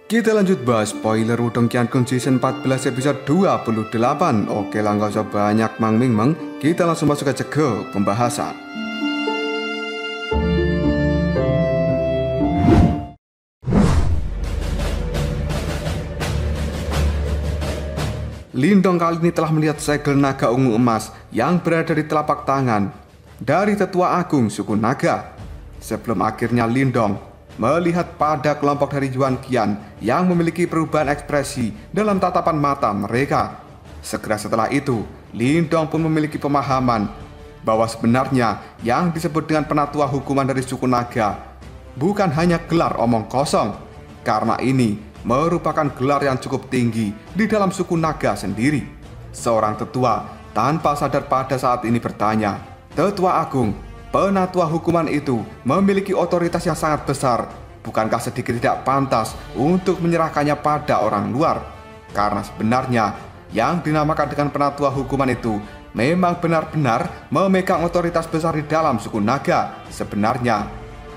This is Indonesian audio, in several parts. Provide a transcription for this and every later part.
Kita lanjut bahas spoiler Wudong Qiankun season 14 episode 28. Oke lah, gak usah banyak mang. Kita langsung masuk aja ke pembahasan. Lindong kali ini telah melihat segel naga ungu emas yang berada di telapak tangan dari tetua agung suku naga. Sebelum akhirnya Lindong melihat pada kelompok dari Yuan Qian yang memiliki perubahan ekspresi dalam tatapan mata mereka. Segera setelah itu, Lindong pun memiliki pemahaman bahwa sebenarnya yang disebut dengan penatua hukuman dari suku naga bukan hanya gelar omong kosong, karena ini merupakan gelar yang cukup tinggi di dalam suku naga sendiri. Seorang tetua tanpa sadar pada saat ini bertanya, "Tetua Agung, penatua hukuman itu memiliki otoritas yang sangat besar. Bukankah sedikit tidak pantas untuk menyerahkannya pada orang luar? Karena sebenarnya yang dinamakan dengan penatua hukuman itu memang benar-benar memegang otoritas besar di dalam suku naga. Sebenarnya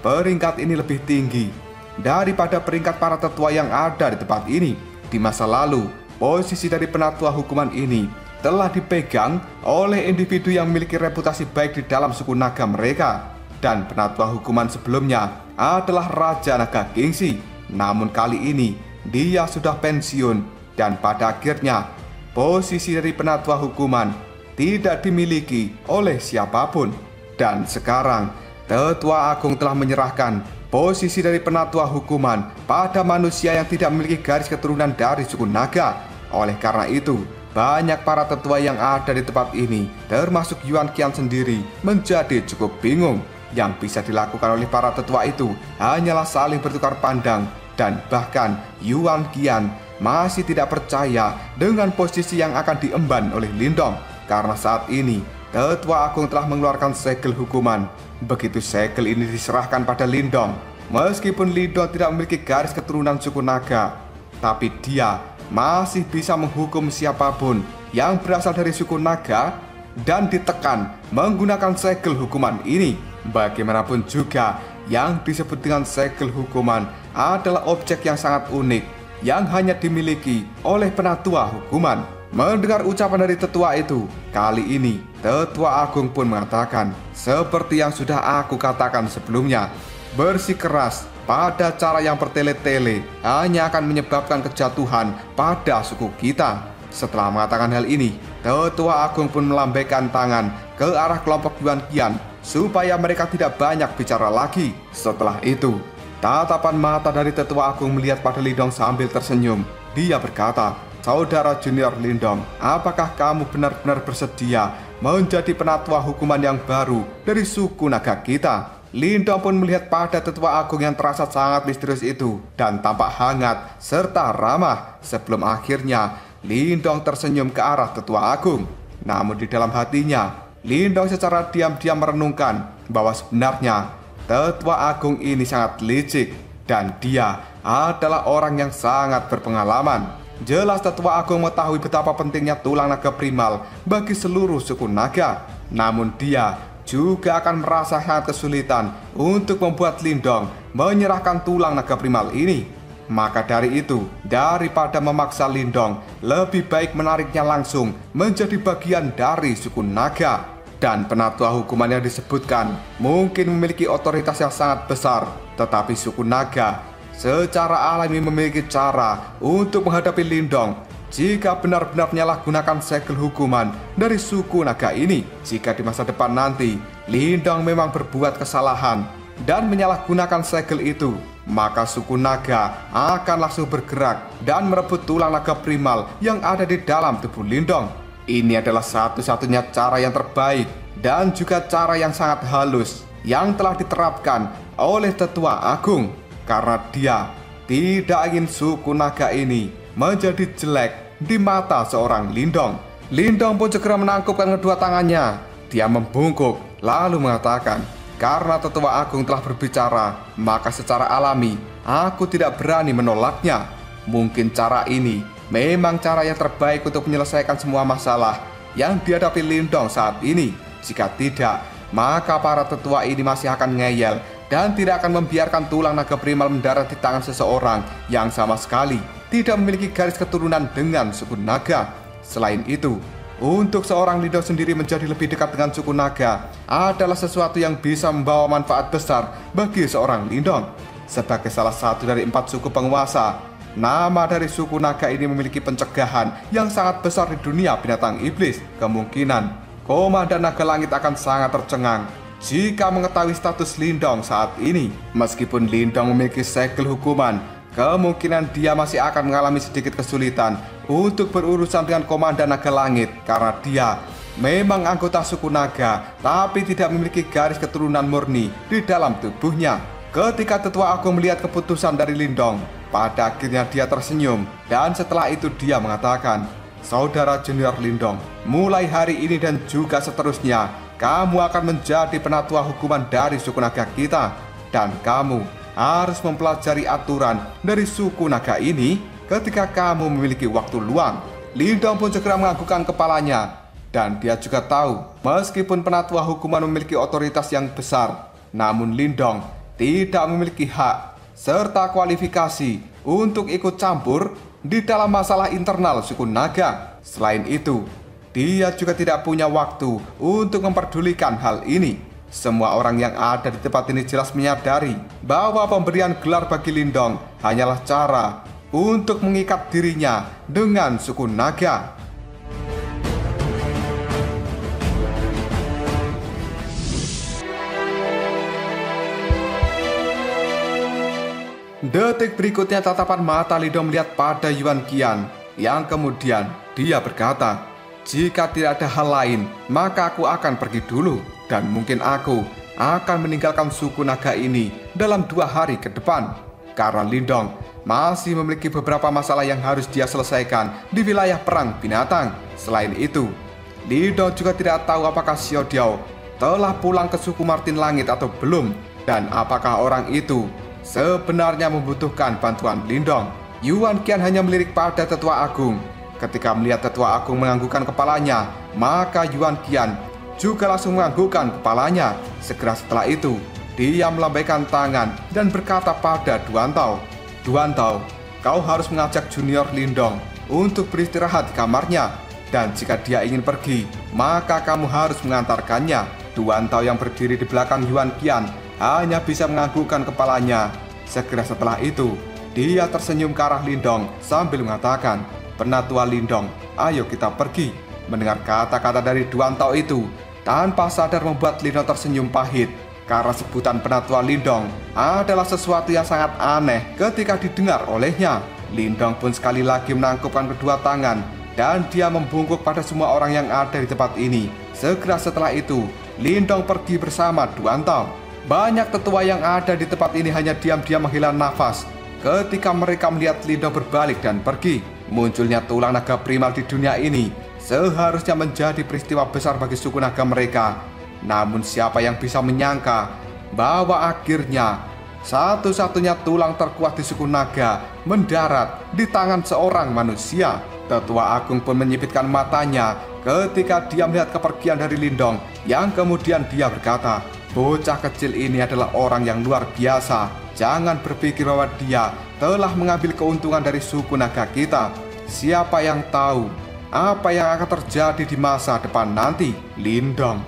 peringkat ini lebih tinggi daripada peringkat para tetua yang ada di tempat ini. Di masa lalu, posisi dari penatua hukuman ini telah dipegang oleh individu yang memiliki reputasi baik di dalam suku naga mereka. Dan penatua hukuman sebelumnya adalah Raja Naga Gengsi. Namun kali ini dia sudah pensiun dan pada akhirnya posisi dari penatua hukuman tidak dimiliki oleh siapapun. Dan sekarang Tetua Agung telah menyerahkan posisi dari penatua hukuman pada manusia yang tidak memiliki garis keturunan dari suku naga. Oleh karena itu, banyak para tetua yang ada di tempat ini, termasuk Yuan Qian sendiri, menjadi cukup bingung. Yang bisa dilakukan oleh para tetua itu hanyalah saling bertukar pandang. Dan bahkan Yuan Qian masih tidak percaya dengan posisi yang akan diemban oleh Lindong. Karena saat ini Tetua Agung telah mengeluarkan segel hukuman. Begitu segel ini diserahkan pada Lindong, meskipun Lindong tidak memiliki garis keturunan suku naga, tapi dia masih bisa menghukum siapapun yang berasal dari suku naga dan ditekan menggunakan segel hukuman ini. Bagaimanapun juga, yang disebut dengan segel hukuman adalah objek yang sangat unik yang hanya dimiliki oleh penatua hukuman. Mendengar ucapan dari tetua itu, kali ini Tetua Agung pun mengatakan, "Seperti yang sudah aku katakan sebelumnya, bersikeras pada cara yang bertele-tele hanya akan menyebabkan kejatuhan pada suku kita." Setelah mengatakan hal ini, Tetua Agung pun melambaikan tangan ke arah kelompok Yuan Qian supaya mereka tidak banyak bicara lagi. Setelah itu, tatapan mata dari Tetua Agung melihat pada Lindong sambil tersenyum. Dia berkata, "Saudara junior Lindong, apakah kamu benar-benar bersedia menjadi penatua hukuman yang baru dari suku naga kita?" Lindong pun melihat pada Tetua Agung yang terasa sangat misterius itu dan tampak hangat serta ramah. Sebelum akhirnya Lindong tersenyum ke arah Tetua Agung. Namun di dalam hatinya, Lindong secara diam-diam merenungkan bahwa sebenarnya Tetua Agung ini sangat licik dan dia adalah orang yang sangat berpengalaman. Jelas Tetua Agung mengetahui betapa pentingnya tulang naga primal bagi seluruh suku naga. Namun dia juga akan merasa sangat kesulitan untuk membuat Lindong menyerahkan tulang naga primal ini. Maka dari itu, daripada memaksa Lindong, lebih baik menariknya langsung menjadi bagian dari suku naga. Dan penatua hukuman yang disebutkan mungkin memiliki otoritas yang sangat besar, tetapi suku naga secara alami memiliki cara untuk menghadapi Lindong jika benar-benar menyalahgunakan segel hukuman dari suku naga ini. Jika di masa depan nanti Lindong memang berbuat kesalahan dan menyalahgunakan segel itu, maka suku naga akan langsung bergerak dan merebut tulang naga primal yang ada di dalam tubuh Lindong. Ini adalah satu-satunya cara yang terbaik dan juga cara yang sangat halus yang telah diterapkan oleh Tetua Agung, karena dia tidak ingin suku naga ini menjadi jelek di mata seorang Lindong. Lindong pun segera menangkupkan kedua tangannya. Dia membungkuk lalu mengatakan, "Karena Tetua Agung telah berbicara, maka secara alami aku tidak berani menolaknya. Mungkin cara ini memang cara yang terbaik untuk menyelesaikan semua masalah yang dihadapi Lindong saat ini. Jika tidak, maka para tetua ini masih akan ngeyel dan tidak akan membiarkan tulang naga primal mendarat di tangan seseorang yang sama sekali tidak memiliki garis keturunan dengan suku naga. Selain itu, untuk seorang Lindong sendiri menjadi lebih dekat dengan suku naga adalah sesuatu yang bisa membawa manfaat besar bagi seorang Lindong. Sebagai salah satu dari 4 suku penguasa, nama dari suku naga ini memiliki pencegahan yang sangat besar di dunia binatang iblis. Kemungkinan Komandan Naga Langit akan sangat tercengang jika mengetahui status Lindong saat ini. Meskipun Lindong memiliki segel hukuman, kemungkinan dia masih akan mengalami sedikit kesulitan untuk berurusan dengan Komandan Naga Langit karena dia memang anggota suku naga tapi tidak memiliki garis keturunan murni di dalam tubuhnya. Ketika Tetua Agung melihat keputusan dari Lindong, pada akhirnya dia tersenyum dan setelah itu dia mengatakan, "Saudara junior Lindong, mulai hari ini dan juga seterusnya, kamu akan menjadi penatua hukuman dari suku naga kita. Dan kamu harus mempelajari aturan dari suku naga ini ketika kamu memiliki waktu luang." Lindong pun segera menganggukkan kepalanya. Dan dia juga tahu, meskipun penatua hukuman memiliki otoritas yang besar, namun Lindong tidak memiliki hak serta kualifikasi untuk ikut campur di dalam masalah internal suku naga. Selain itu, dia juga tidak punya waktu untuk memperdulikan hal ini. Semua orang yang ada di tempat ini jelas menyadari bahwa pemberian gelar bagi Lindong hanyalah cara untuk mengikat dirinya dengan suku naga. Detik berikutnya tatapan mata Lindong melihat pada Yuan Qian, yang kemudian dia berkata, "Jika tidak ada hal lain, maka aku akan pergi dulu, dan mungkin aku akan meninggalkan suku naga ini dalam 2 hari ke depan." Karena Lindong masih memiliki beberapa masalah yang harus dia selesaikan di wilayah perang binatang. Selain itu, Lindong juga tidak tahu apakah Xiao Diao telah pulang ke suku Martin Langit atau belum, dan apakah orang itu sebenarnya membutuhkan bantuan Lindong. Yuan Qian hanya melirik pada Tetua Agung. Ketika melihat Tetua Agung menganggukkan kepalanya, maka Yuan Qian juga langsung menganggukkan kepalanya. Segera setelah itu, dia melambaikan tangan dan berkata pada Duantao, "Duantao, kau harus mengajak junior Lindong untuk beristirahat di kamarnya. Dan jika dia ingin pergi, maka kamu harus mengantarkannya." Duantao yang berdiri di belakang Yuan Qian hanya bisa menganggukkan kepalanya. Segera setelah itu, dia tersenyum ke arah Lindong sambil mengatakan, "Penatua Lindong, ayo kita pergi." Mendengar kata-kata dari Duantao itu, tanpa sadar membuat Lindong tersenyum pahit. Karena sebutan Penatua Lindong adalah sesuatu yang sangat aneh ketika didengar olehnya. Lindong pun sekali lagi menangkupkan kedua tangan dan dia membungkuk pada semua orang yang ada di tempat ini. Segera setelah itu, Lindong pergi bersama Duantao. Banyak tetua yang ada di tempat ini hanya diam-diam menghela nafas ketika mereka melihat Lindong berbalik dan pergi. Munculnya tulang naga primal di dunia ini seharusnya menjadi peristiwa besar bagi suku naga mereka. Namun siapa yang bisa menyangka bahwa akhirnya satu-satunya tulang terkuat di suku naga mendarat di tangan seorang manusia. Tetua Agung pun menyipitkan matanya ketika dia melihat kepergian dari Lindong, yang kemudian dia berkata, "Bocah kecil ini adalah orang yang luar biasa. Jangan berpikir bahwa dia telah mengambil keuntungan dari suku naga kita. Siapa yang tahu apa yang akan terjadi di masa depan nanti?" Lindong,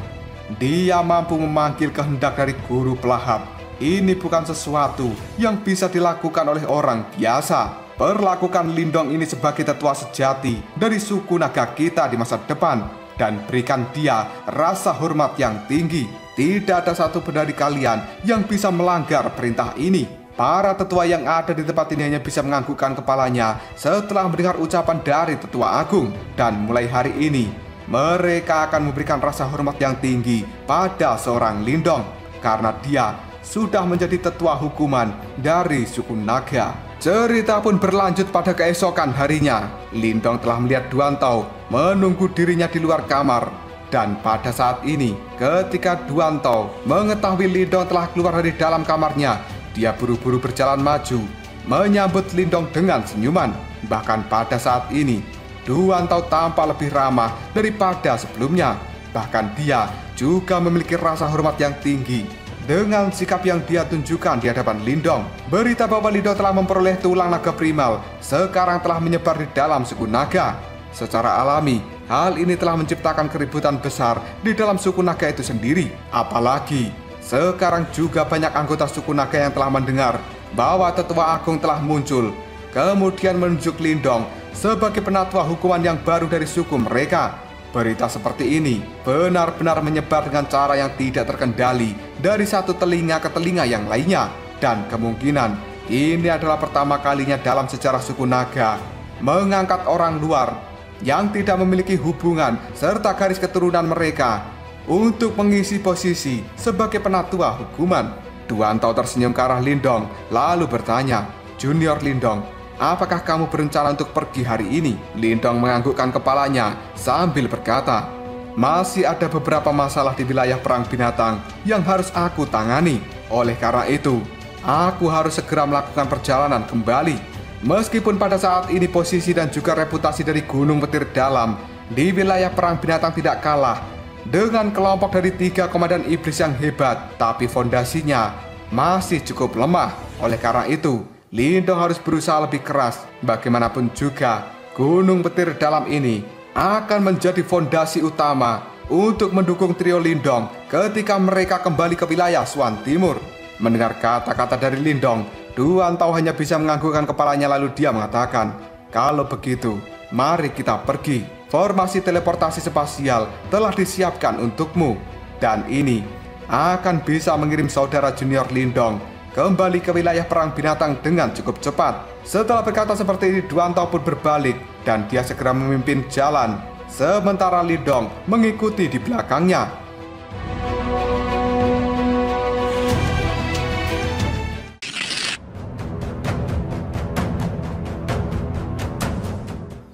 dia mampu memanggil kehendak dari guru pelahap. Ini bukan sesuatu yang bisa dilakukan oleh orang biasa. Perlakukan Lindong ini sebagai tetua sejati dari suku naga kita di masa depan, dan berikan dia rasa hormat yang tinggi. Tidak ada satu pun dari kalian yang bisa melanggar perintah ini. Para tetua yang ada di tempat ini hanya bisa menganggukkan kepalanya setelah mendengar ucapan dari Tetua Agung. Dan mulai hari ini, mereka akan memberikan rasa hormat yang tinggi pada seorang Lindong, karena dia sudah menjadi tetua hukuman dari suku naga. Cerita pun berlanjut pada keesokan harinya. Lindong telah melihat Duantao menunggu dirinya di luar kamar. Dan pada saat ini, ketika Duantao mengetahui Lindong telah keluar dari dalam kamarnya, dia buru-buru berjalan maju, menyambut Lindong dengan senyuman. Bahkan pada saat ini, Duantao tampak lebih ramah daripada sebelumnya. Bahkan dia juga memiliki rasa hormat yang tinggi Dengan sikap yang dia tunjukkan di hadapan Lindong, berita bahwa Lindong telah memperoleh tulang naga primal sekarang telah menyebar di dalam suku naga. Secara alami, hal ini telah menciptakan keributan besar di dalam suku naga itu sendiri. Apalagi, sekarang juga banyak anggota suku naga yang telah mendengar bahwa tetua agung telah muncul, kemudian menunjuk Lindong sebagai penatua hukuman yang baru dari suku mereka. Berita seperti ini benar-benar menyebar dengan cara yang tidak terkendali dari satu telinga ke telinga yang lainnya. Dan kemungkinan ini adalah pertama kalinya dalam sejarah suku naga mengangkat orang luar yang tidak memiliki hubungan serta garis keturunan mereka untuk mengisi posisi sebagai penatua hukuman. Duantau tersenyum ke arah Lindong lalu bertanya, "Junior Lindong, apakah kamu berencana untuk pergi hari ini?" Lindong menganggukkan kepalanya sambil berkata, "Masih ada beberapa masalah di wilayah perang binatang yang harus aku tangani. Oleh karena itu, aku harus segera melakukan perjalanan kembali. Meskipun pada saat ini posisi dan juga reputasi dari Gunung Petir Dalam di wilayah perang binatang tidak kalah dengan kelompok dari 3 komandan iblis yang hebat, tapi fondasinya masih cukup lemah. Oleh karena itu, Lindong harus berusaha lebih keras. Bagaimanapun juga, Gunung Petir Dalam ini akan menjadi fondasi utama untuk mendukung trio Lindong ketika mereka kembali ke wilayah Swan Timur." Mendengar kata-kata dari Lindong, Duantau hanya bisa menganggukkan kepalanya lalu dia mengatakan, "Kalau begitu, mari kita pergi. Formasi teleportasi spasial telah disiapkan untukmu. Dan ini akan bisa mengirim saudara junior Lindong kembali ke wilayah perang binatang dengan cukup cepat." Setelah berkata seperti ini, Duantau pun berbalik dan dia segera memimpin jalan, sementara Lindong mengikuti di belakangnya.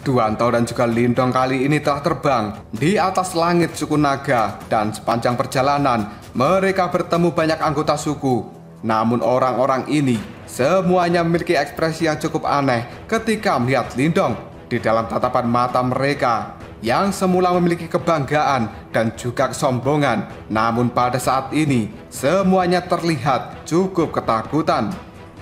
Duantau dan juga Lindong kali ini telah terbang di atas langit suku naga, dan sepanjang perjalanan mereka bertemu banyak anggota suku. Namun orang-orang ini semuanya memiliki ekspresi yang cukup aneh ketika melihat Lindong. Di dalam tatapan mata mereka yang semula memiliki kebanggaan dan juga kesombongan, namun pada saat ini semuanya terlihat cukup ketakutan.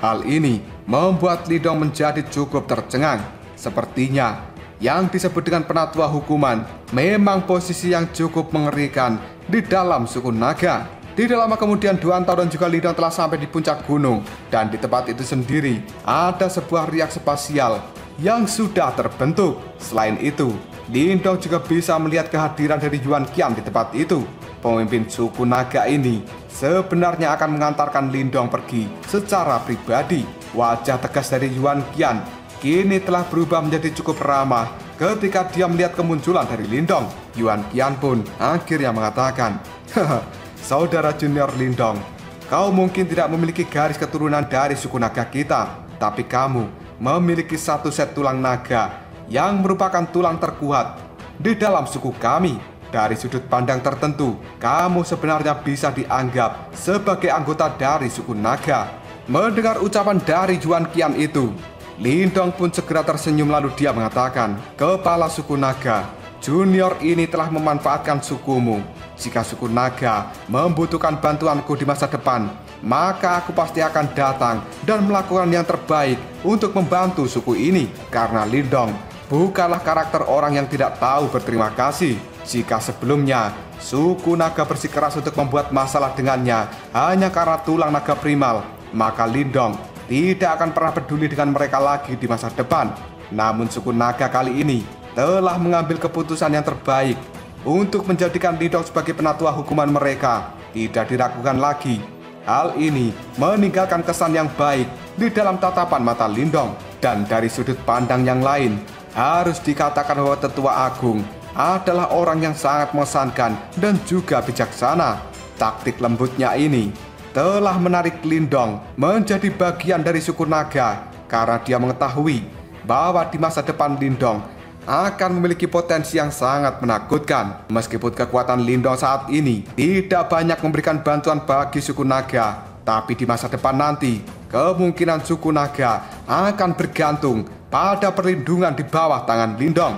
Hal ini membuat Lindong menjadi cukup tercengang. Sepertinya yang disebut dengan penatua hukuman memang posisi yang cukup mengerikan di dalam suku naga. Tidak lama kemudian Duantau dan juga Lindong telah sampai di puncak gunung, dan di tempat itu sendiri ada sebuah riak spasial yang sudah terbentuk. Selain itu, Lindong juga bisa melihat kehadiran dari Yuan Qian di tempat itu. Pemimpin suku naga ini sebenarnya akan mengantarkan Lindong pergi secara pribadi. Wajah tegas dari Yuan Qian kini telah berubah menjadi cukup ramah ketika dia melihat kemunculan dari Lindong. Yuan Qian pun akhirnya mengatakan, "Haha, saudara junior Lindong, kau mungkin tidak memiliki garis keturunan dari suku naga kita, tapi kamu memiliki satu set tulang naga yang merupakan tulang terkuat di dalam suku kami. Dari sudut pandang tertentu, kamu sebenarnya bisa dianggap sebagai anggota dari suku naga." Mendengar ucapan dari Yuan Qian itu, Lindong pun segera tersenyum lalu dia mengatakan, "Kepala suku naga, junior ini telah memanfaatkan sukumu. Jika suku naga membutuhkan bantuanku di masa depan, maka aku pasti akan datang dan melakukan yang terbaik untuk membantu suku ini." Karena Lindong bukanlah karakter orang yang tidak tahu berterima kasih. Jika sebelumnya suku naga bersikeras untuk membuat masalah dengannya hanya karena tulang naga primal, maka Lindong tidak akan pernah peduli dengan mereka lagi di masa depan. Namun suku naga kali ini telah mengambil keputusan yang terbaik untuk menjadikan Lindong sebagai penatua hukuman mereka. Tidak diragukan lagi. Hal ini meninggalkan kesan yang baik di dalam tatapan mata Lindong. Dan dari sudut pandang yang lain, harus dikatakan bahwa tetua agung adalah orang yang sangat mengesankan dan juga bijaksana. Taktik lembutnya ini telah menarik Lindong menjadi bagian dari suku naga karena dia mengetahui bahwa di masa depan Lindong akan memiliki potensi yang sangat menakutkan. Meskipun kekuatan Lindong saat ini tidak banyak memberikan bantuan bagi suku naga, tapi di masa depan nanti kemungkinan suku naga akan bergantung pada perlindungan di bawah tangan Lindong.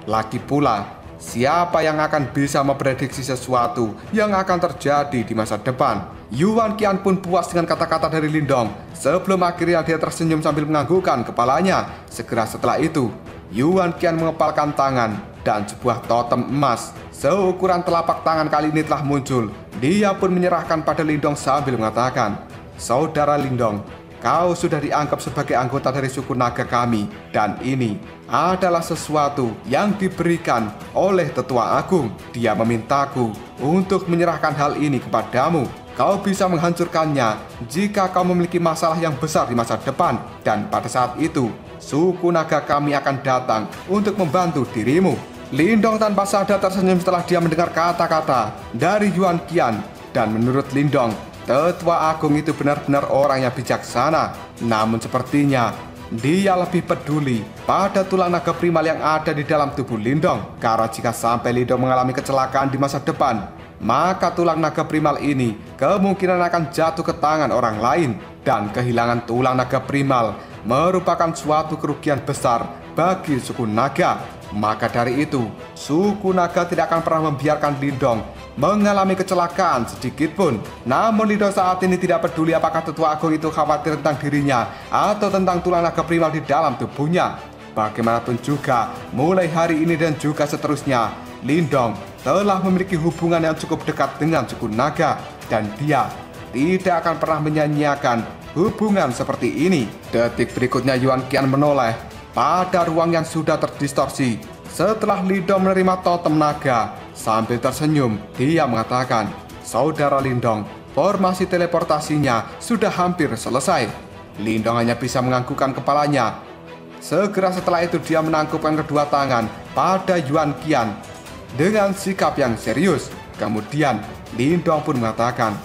Lagi pula, Siapa yang akan bisa memprediksi sesuatu yang akan terjadi di masa depan? Yuan Qian pun puas dengan kata-kata dari Lindong. Sebelum akhirnya dia tersenyum sambil menganggukkan kepalanya. Segera setelah itu, Yuan Qian mengepalkan tangan dan sebuah totem emas seukuran telapak tangan kali ini telah muncul. Dia pun menyerahkan pada Lindong sambil mengatakan, "Saudara Lindong, kau sudah dianggap sebagai anggota dari suku naga kami, dan ini adalah sesuatu yang diberikan oleh Tetua Agung. Dia memintaku untuk menyerahkan hal ini kepadamu. Kau bisa menghancurkannya jika kau memiliki masalah yang besar di masa depan, dan pada saat itu, suku naga kami akan datang untuk membantu dirimu." Lindong tanpa sadar tersenyum setelah dia mendengar kata-kata dari Yuan Qian, dan menurut Lindong, Tetua Agung itu benar-benar orang yang bijaksana. Namun sepertinya dia lebih peduli pada tulang naga primal yang ada di dalam tubuh Lindong. Karena jika sampai Lindong mengalami kecelakaan di masa depan, maka tulang naga primal ini kemungkinan akan jatuh ke tangan orang lain. Dan kehilangan tulang naga primal merupakan suatu kerugian besar bagi suku naga. Maka dari itu, suku naga tidak akan pernah membiarkan Lindong mengalami kecelakaan sedikit pun. Namun Lindong saat ini tidak peduli apakah Tetua Agung itu khawatir tentang dirinya atau tentang tulang naga primal di dalam tubuhnya. Bagaimanapun juga, mulai hari ini dan juga seterusnya, Lindong telah memiliki hubungan yang cukup dekat dengan suku naga, dan dia tidak akan pernah menyanyiakan hubungan seperti ini. Detik berikutnya Yuan Qian menoleh pada ruang yang sudah terdistorsi. Setelah Lindong menerima totem naga, sambil tersenyum, dia mengatakan, "Saudara Lindong, formasi teleportasinya sudah hampir selesai." Lindong hanya bisa menganggukkan kepalanya. Segera setelah itu dia menangkupkan kedua tangan pada Yuan Qian dengan sikap yang serius. Kemudian Lindong pun mengatakan,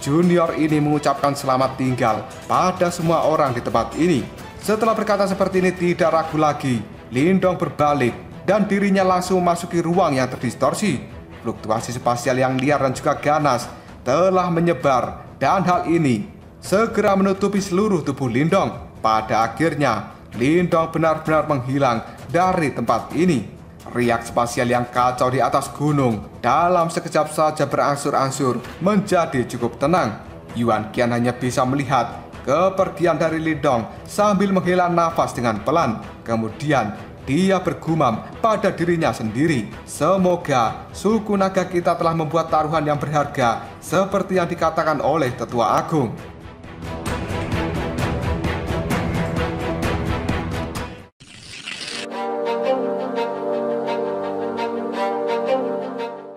"Junior ini mengucapkan selamat tinggal pada semua orang di tempat ini." Setelah berkata seperti ini tidak ragu lagi, Lindong berbalik dan dirinya langsung memasuki ruang yang terdistorsi. Fluktuasi spasial yang liar dan juga ganas telah menyebar, dan hal ini segera menutupi seluruh tubuh Lindong. Pada akhirnya, Lindong benar-benar menghilang dari tempat ini. Riak spasial yang kacau di atas gunung dalam sekejap saja berangsur-angsur menjadi cukup tenang. Yuan Qian hanya bisa melihat kepergian dari Lindong sambil menghela nafas dengan pelan. Kemudian dia bergumam pada dirinya sendiri, "Semoga suku naga kita telah membuat taruhan yang berharga seperti yang dikatakan oleh Tetua Agung."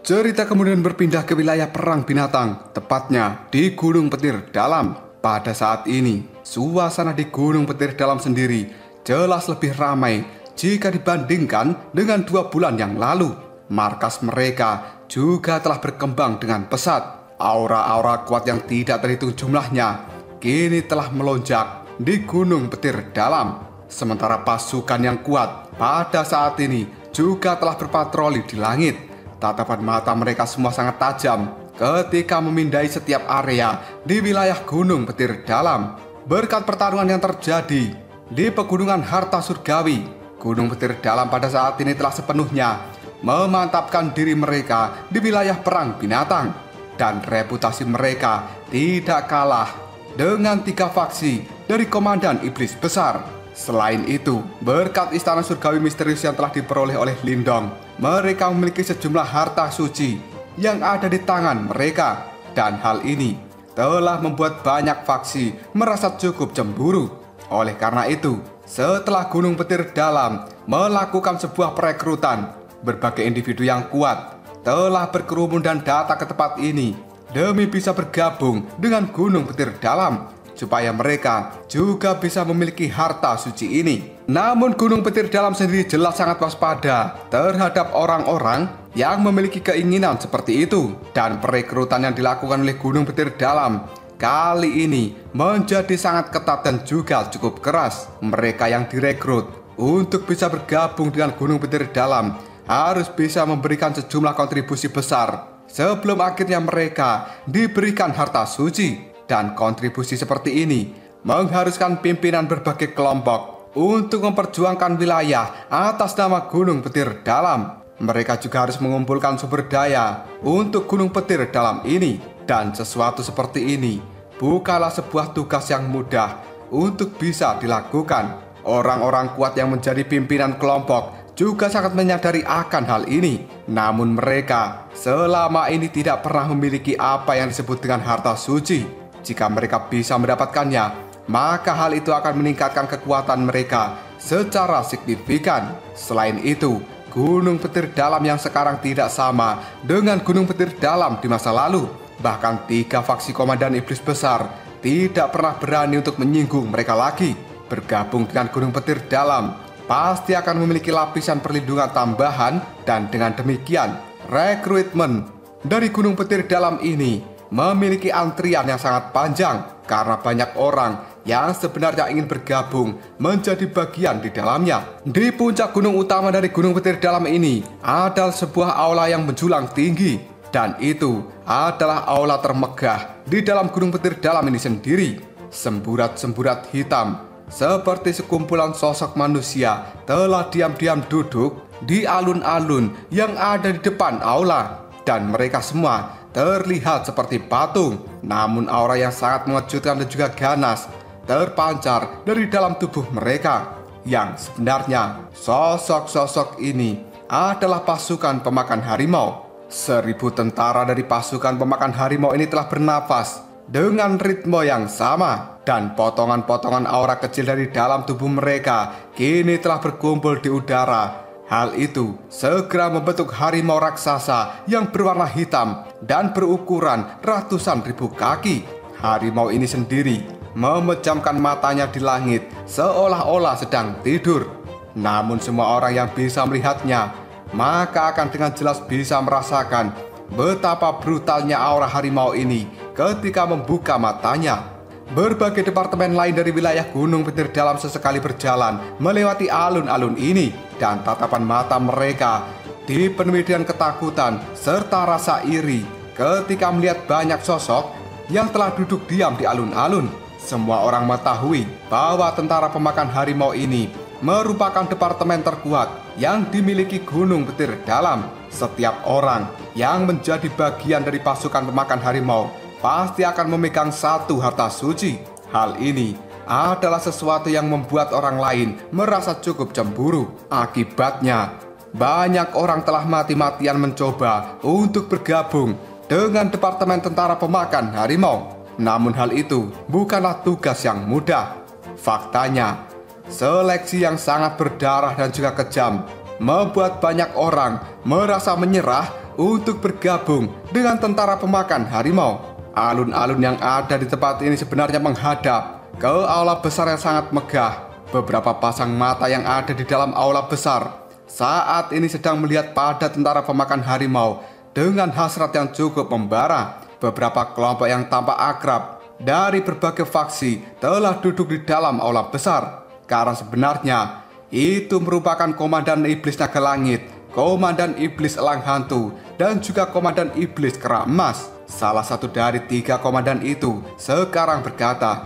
Cerita kemudian berpindah ke wilayah perang binatang, tepatnya di Gunung Petir Dalam. Pada saat ini, suasana di Gunung Petir Dalam sendiri jelas lebih ramai jika dibandingkan dengan 2 bulan yang lalu. Markas mereka juga telah berkembang dengan pesat. Aura-aura kuat yang tidak terhitung jumlahnya kini telah melonjak di Gunung Petir Dalam. Sementara pasukan yang kuat pada saat ini juga telah berpatroli di langit. Tatapan mata mereka semua sangat tajam ketika memindai setiap area di wilayah Gunung Petir Dalam. Berkat pertarungan yang terjadi di pegunungan harta surgawi, Gunung Petir Dalam pada saat ini telah sepenuhnya memantapkan diri mereka di wilayah perang binatang. Dan reputasi mereka tidak kalah dengan 3 faksi dari Komandan Iblis Besar. Selain itu, berkat istana surgawi misterius yang telah diperoleh oleh Lindong, mereka memiliki sejumlah harta suci yang ada di tangan mereka, dan hal ini telah membuat banyak faksi merasa cukup cemburu. Oleh karena itu, setelah Gunung Petir Dalam melakukan sebuah perekrutan, berbagai individu yang kuat telah berkerumun dan datang ke tempat ini demi bisa bergabung dengan Gunung Petir Dalam, supaya mereka juga bisa memiliki harta suci ini. Namun Gunung Petir Dalam sendiri jelas sangat waspada terhadap orang-orang yang memiliki keinginan seperti itu. Dan perekrutan yang dilakukan oleh Gunung Petir Dalam kali ini menjadi sangat ketat dan juga cukup keras. Mereka yang direkrut untuk bisa bergabung dengan Gunung Petir Dalam harus bisa memberikan sejumlah kontribusi besar sebelum akhirnya mereka diberikan harta suci. Dan kontribusi seperti ini mengharuskan pimpinan berbagai kelompok untuk memperjuangkan wilayah atas nama Gunung Petir Dalam. mereka juga harus mengumpulkan sumber daya untuk Gunung Petir Dalam ini. Dan sesuatu seperti ini bukanlah sebuah tugas yang mudah untuk bisa dilakukan. Orang-orang kuat yang menjadi pimpinan kelompok juga sangat menyadari akan hal ini. Namun mereka selama ini tidak pernah memiliki apa yang disebut dengan harta suci. Jika mereka bisa mendapatkannya, maka hal itu akan meningkatkan kekuatan mereka secara signifikan. Selain itu, Gunung Petir Dalam yang sekarang tidak sama dengan Gunung Petir Dalam di masa lalu. Bahkan 3 faksi komandan iblis besar tidak pernah berani untuk menyinggung mereka lagi. Bergabung dengan Gunung Petir Dalam pasti akan memiliki lapisan perlindungan tambahan, dan dengan demikian rekrutmen dari Gunung Petir Dalam ini memiliki antrian yang sangat panjang karena banyak orang yang sebenarnya ingin bergabung menjadi bagian di dalamnya. Di puncak gunung utama dari Gunung Petir Dalam ini adalah sebuah aula yang menjulang tinggi, dan itu adalah aula termegah di dalam Gunung Petir Dalam ini sendiri. Semburat-semburat hitam seperti sekumpulan sosok manusia telah diam-diam duduk di alun-alun yang ada di depan aula, dan mereka semua terlihat seperti patung. Namun aura yang sangat mengejutkan dan juga ganas terpancar dari dalam tubuh mereka. Yang sebenarnya sosok-sosok ini adalah pasukan pemakan harimau. 1000 tentara dari pasukan pemakan harimau ini telah bernafas dengan ritme yang sama, dan potongan-potongan aura kecil dari dalam tubuh mereka kini telah berkumpul di udara. Hal itu segera membentuk harimau raksasa yang berwarna hitam dan berukuran ratusan ribu kaki. Harimau ini sendiri memejamkan matanya di langit seolah-olah sedang tidur. Namun semua orang yang bisa melihatnya maka akan dengan jelas bisa merasakan betapa brutalnya aura harimau ini ketika membuka matanya. Berbagai departemen lain dari wilayah Gunung Petir Dalam sesekali berjalan melewati alun-alun ini, dan tatapan mata mereka dipenuhi dengan ketakutan serta rasa iri ketika melihat banyak sosok yang telah duduk diam di alun-alun. Semua orang mengetahui bahwa tentara pemakan harimau ini merupakan departemen terkuat yang dimiliki Gunung Petir Dalam. Setiap orang yang menjadi bagian dari pasukan pemakan harimau pasti akan memegang satu harta suci. Hal ini adalah sesuatu yang membuat orang lain merasa cukup cemburu. Akibatnya, banyak orang telah mati-matian mencoba untuk bergabung dengan Departemen Tentara Pemakan Harimau. Namun hal itu bukanlah tugas yang mudah. Faktanya, seleksi yang sangat berdarah dan juga kejam membuat banyak orang merasa menyerah untuk bergabung dengan tentara pemakan harimau. Alun-alun yang ada di tempat ini sebenarnya menghadap ke aula besar yang sangat megah. Beberapa pasang mata yang ada di dalam aula besar saat ini sedang melihat pada tentara pemakan harimau dengan hasrat yang cukup membara. Beberapa kelompok yang tampak akrab dari berbagai faksi telah duduk di dalam aula besar, karena sebenarnya itu merupakan Komandan Iblis Naga Langit, Komandan Iblis Elang Hantu, dan juga Komandan Iblis Kera Emas. Salah satu dari 3 komandan itu sekarang berkata,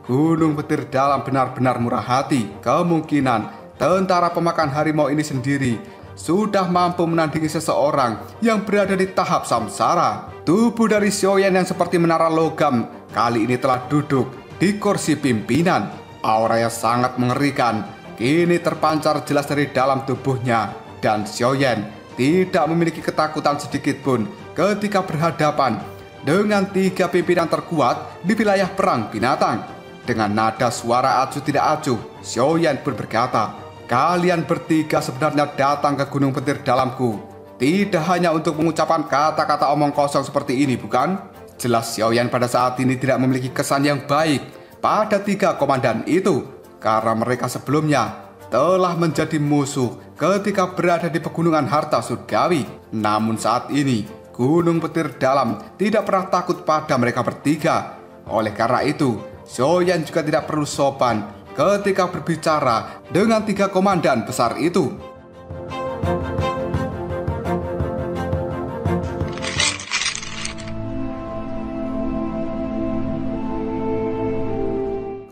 Gunung Petir Dalam benar-benar murah hati. Kemungkinan tentara pemakan harimau ini sendiri sudah mampu menandingi seseorang yang berada di tahap samsara. Tubuh dari Xiaoyan yang seperti menara logam kali ini telah duduk di kursi pimpinan. Aura yang sangat mengerikan kini terpancar jelas dari dalam tubuhnya, dan Xiaoyan tidak memiliki ketakutan sedikit pun ketika berhadapan dengan 3 pimpinan terkuat di wilayah perang binatang. Dengan nada suara acuh tidak acuh, Xiaoyan pun berkata, kalian bertiga sebenarnya datang ke Gunung Petir Dalamku tidak hanya untuk mengucapkan kata-kata omong kosong seperti ini, bukan? Jelas Xiaoyan pada saat ini tidak memiliki kesan yang baik pada 3 komandan itu, karena mereka sebelumnya telah menjadi musuh ketika berada di pegunungan harta surgawi. Namun saat ini Gunung Petir Dalam tidak pernah takut pada mereka bertiga. Oleh karena itu, Xiaoyan juga tidak perlu sopan ketika berbicara dengan 3 komandan besar itu.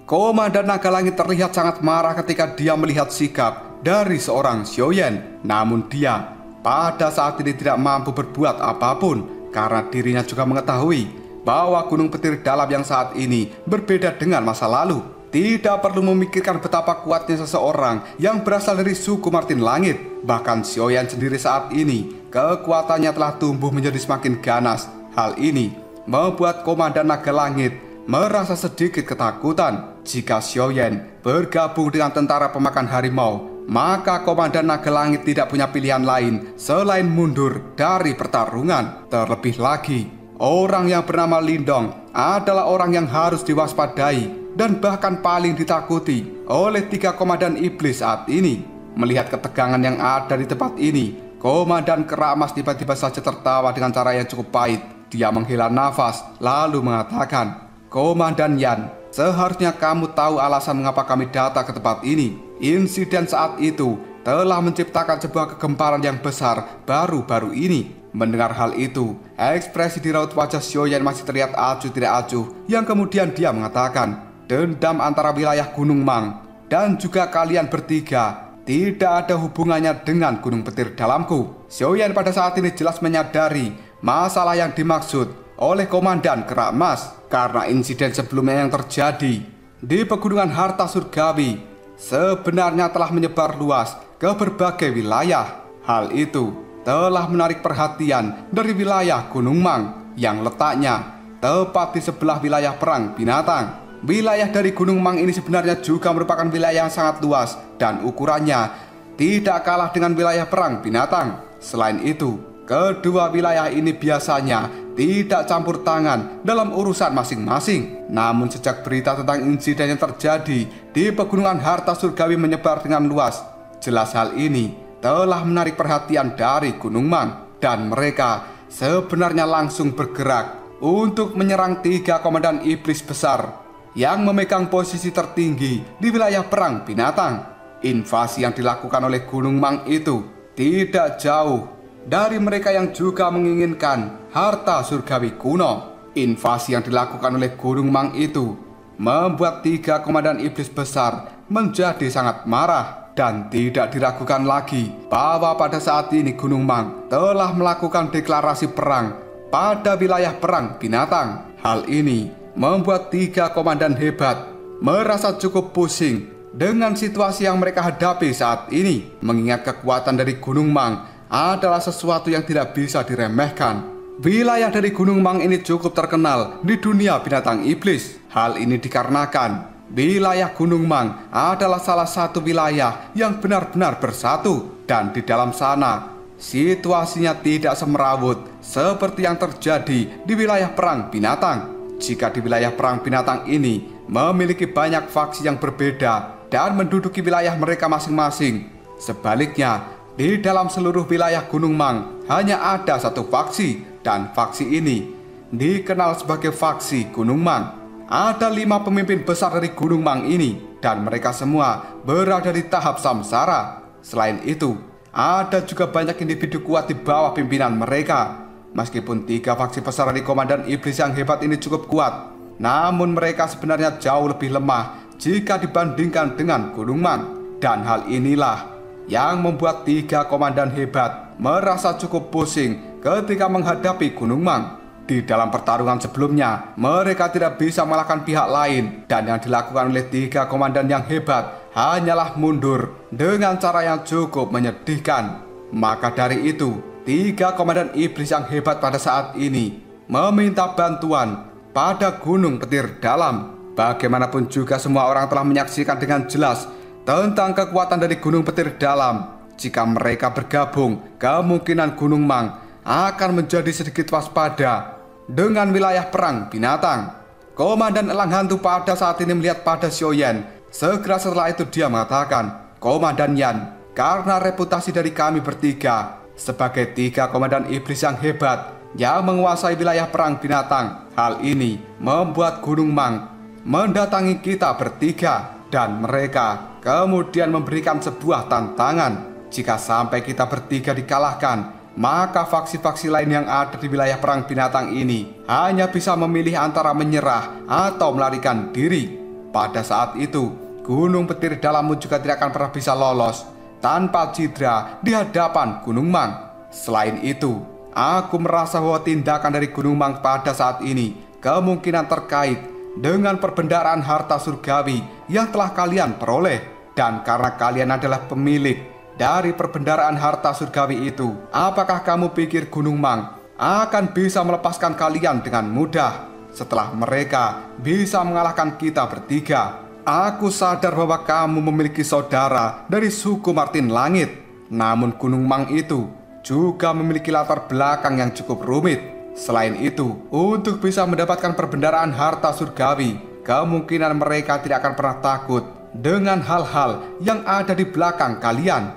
Komandan Naga Langit terlihat sangat marah ketika dia melihat sikap dari seorang Xiaoyan. Namun dia pada saat ini tidak mampu berbuat apapun karena dirinya juga mengetahui bahwa Gunung Petir Dalam yang saat ini berbeda dengan masa lalu. Tidak perlu memikirkan betapa kuatnya seseorang yang berasal dari suku Martin Langit. Bahkan Xiaoyan sendiri saat ini kekuatannya telah tumbuh menjadi semakin ganas. Hal ini membuat Komandan Naga Langit merasa sedikit ketakutan. Jika Xiaoyan bergabung dengan tentara pemakan harimau, maka Komandan Naga Langit tidak punya pilihan lain selain mundur dari pertarungan. Terlebih lagi, orang yang bernama Lindong adalah orang yang harus diwaspadai dan bahkan paling ditakuti oleh 3 komandan iblis saat ini. Melihat ketegangan yang ada di tempat ini, Komandan Keramas tiba-tiba saja tertawa dengan cara yang cukup pahit. Dia menghela nafas lalu mengatakan, "Komandan Yan, seharusnya kamu tahu alasan mengapa kami datang ke tempat ini. Insiden saat itu telah menciptakan sebuah kegemparan yang besar baru-baru ini." Mendengar hal itu, ekspresi di raut wajah Xiaoyan masih terlihat acuh tidak acuh, yang kemudian dia mengatakan, "Dendam antara wilayah Gunung Mang dan juga kalian bertiga tidak ada hubungannya dengan Gunung Petir Dalamku." Xiaoyan pada saat ini jelas menyadari masalah yang dimaksud oleh Komandan Keramas karena insiden sebelumnya yang terjadi di Pegunungan Harta Surgawi sebenarnya telah menyebar luas ke berbagai wilayah. Hal itu telah menarik perhatian dari wilayah Gunung Mang yang letaknya tepat di sebelah wilayah Perang Binatang. Wilayah dari Gunung Mang ini sebenarnya juga merupakan wilayah yang sangat luas dan ukurannya tidak kalah dengan wilayah Perang Binatang. Selain itu, kedua wilayah ini biasanya tidak campur tangan dalam urusan masing-masing. Namun sejak berita tentang insiden yang terjadi di Pegunungan Harta Surgawi menyebar dengan luas, jelas hal ini telah menarik perhatian dari Gunung Mang, dan mereka sebenarnya langsung bergerak untuk menyerang 3 komandan iblis besar yang memegang posisi tertinggi di wilayah Perang Binatang. Invasi yang dilakukan oleh Gunung Mang itu tidak jauh dari mereka yang juga menginginkan harta surgawi kuno. Invasi yang dilakukan oleh Gunung Mang itu membuat 3 komandan iblis besar menjadi sangat marah. Dan tidak diragukan lagi bahwa pada saat ini Gunung Mang telah melakukan deklarasi perang pada wilayah Perang Binatang. Hal ini membuat 3 komandan hebat merasa cukup pusing dengan situasi yang mereka hadapi saat ini. Mengingat kekuatan dari Gunung Mang adalah sesuatu yang tidak bisa diremehkan. Wilayah dari Gunung Mang ini cukup terkenal di dunia binatang iblis. Hal ini dikarenakan wilayah Gunung Mang adalah salah satu wilayah yang benar-benar bersatu, dan di dalam sana situasinya tidak semerawut seperti yang terjadi di wilayah Perang Binatang. Jika di wilayah Perang Binatang ini memiliki banyak faksi yang berbeda dan menduduki wilayah mereka masing-masing, sebaliknya di dalam seluruh wilayah Gunung Mang hanya ada satu faksi, dan faksi ini dikenal sebagai faksi Gunung Mang. Ada 5 pemimpin besar dari Gunung Mang ini, dan mereka semua berada di tahap samsara. Selain itu, ada juga banyak individu kuat di bawah pimpinan mereka. Meskipun 3 faksi besar dari komandan iblis yang hebat ini cukup kuat, namun mereka sebenarnya jauh lebih lemah jika dibandingkan dengan Gunung Mang. Dan hal inilah yang membuat 3 komandan hebat merasa cukup pusing ketika menghadapi Gunung Mang. Di dalam pertarungan sebelumnya, mereka tidak bisa mengalahkan pihak lain, dan yang dilakukan oleh 3 komandan yang hebat hanyalah mundur dengan cara yang cukup menyedihkan. Maka dari itu, 3 komandan iblis yang hebat pada saat ini meminta bantuan pada Gunung Petir Dalam. Bagaimanapun juga semua orang telah menyaksikan dengan jelas tentang kekuatan dari Gunung Petir Dalam. Jika mereka bergabung, kemungkinan Gunung Mang akan menjadi sedikit waspada dengan wilayah Perang Binatang. Komandan Elang Hantu pada saat ini melihat pada Xiaoyan. Segera setelah itu dia mengatakan, "Komandan Yan, karena reputasi dari kami bertiga sebagai 3 komandan iblis yang hebat yang menguasai wilayah Perang Binatang, hal ini membuat Gunung Mang mendatangi kita bertiga, dan mereka kemudian memberikan sebuah tantangan. Jika sampai kita bertiga dikalahkan, maka faksi-faksi lain yang ada di wilayah Perang Binatang ini hanya bisa memilih antara menyerah atau melarikan diri. Pada saat itu, Gunung Petir Dalammu juga tidak akan pernah bisa lolos tanpa cedera di hadapan Gunung Mang. Selain itu, aku merasa bahwa tindakan dari Gunung Mang pada saat ini kemungkinan terkait dengan perbendaharaan harta surgawi yang telah kalian peroleh. Dan karena kalian adalah pemilik dari perbendaharaan harta surgawi itu, apakah kamu pikir Gunung Mang akan bisa melepaskan kalian dengan mudah setelah mereka bisa mengalahkan kita bertiga? Aku sadar bahwa kamu memiliki saudara dari suku Martin Langit. Namun Gunung Mang itu juga memiliki latar belakang yang cukup rumit. Selain itu, untuk bisa mendapatkan perbendaharaan harta surgawi, kemungkinan mereka tidak akan pernah takut dengan hal-hal yang ada di belakang kalian.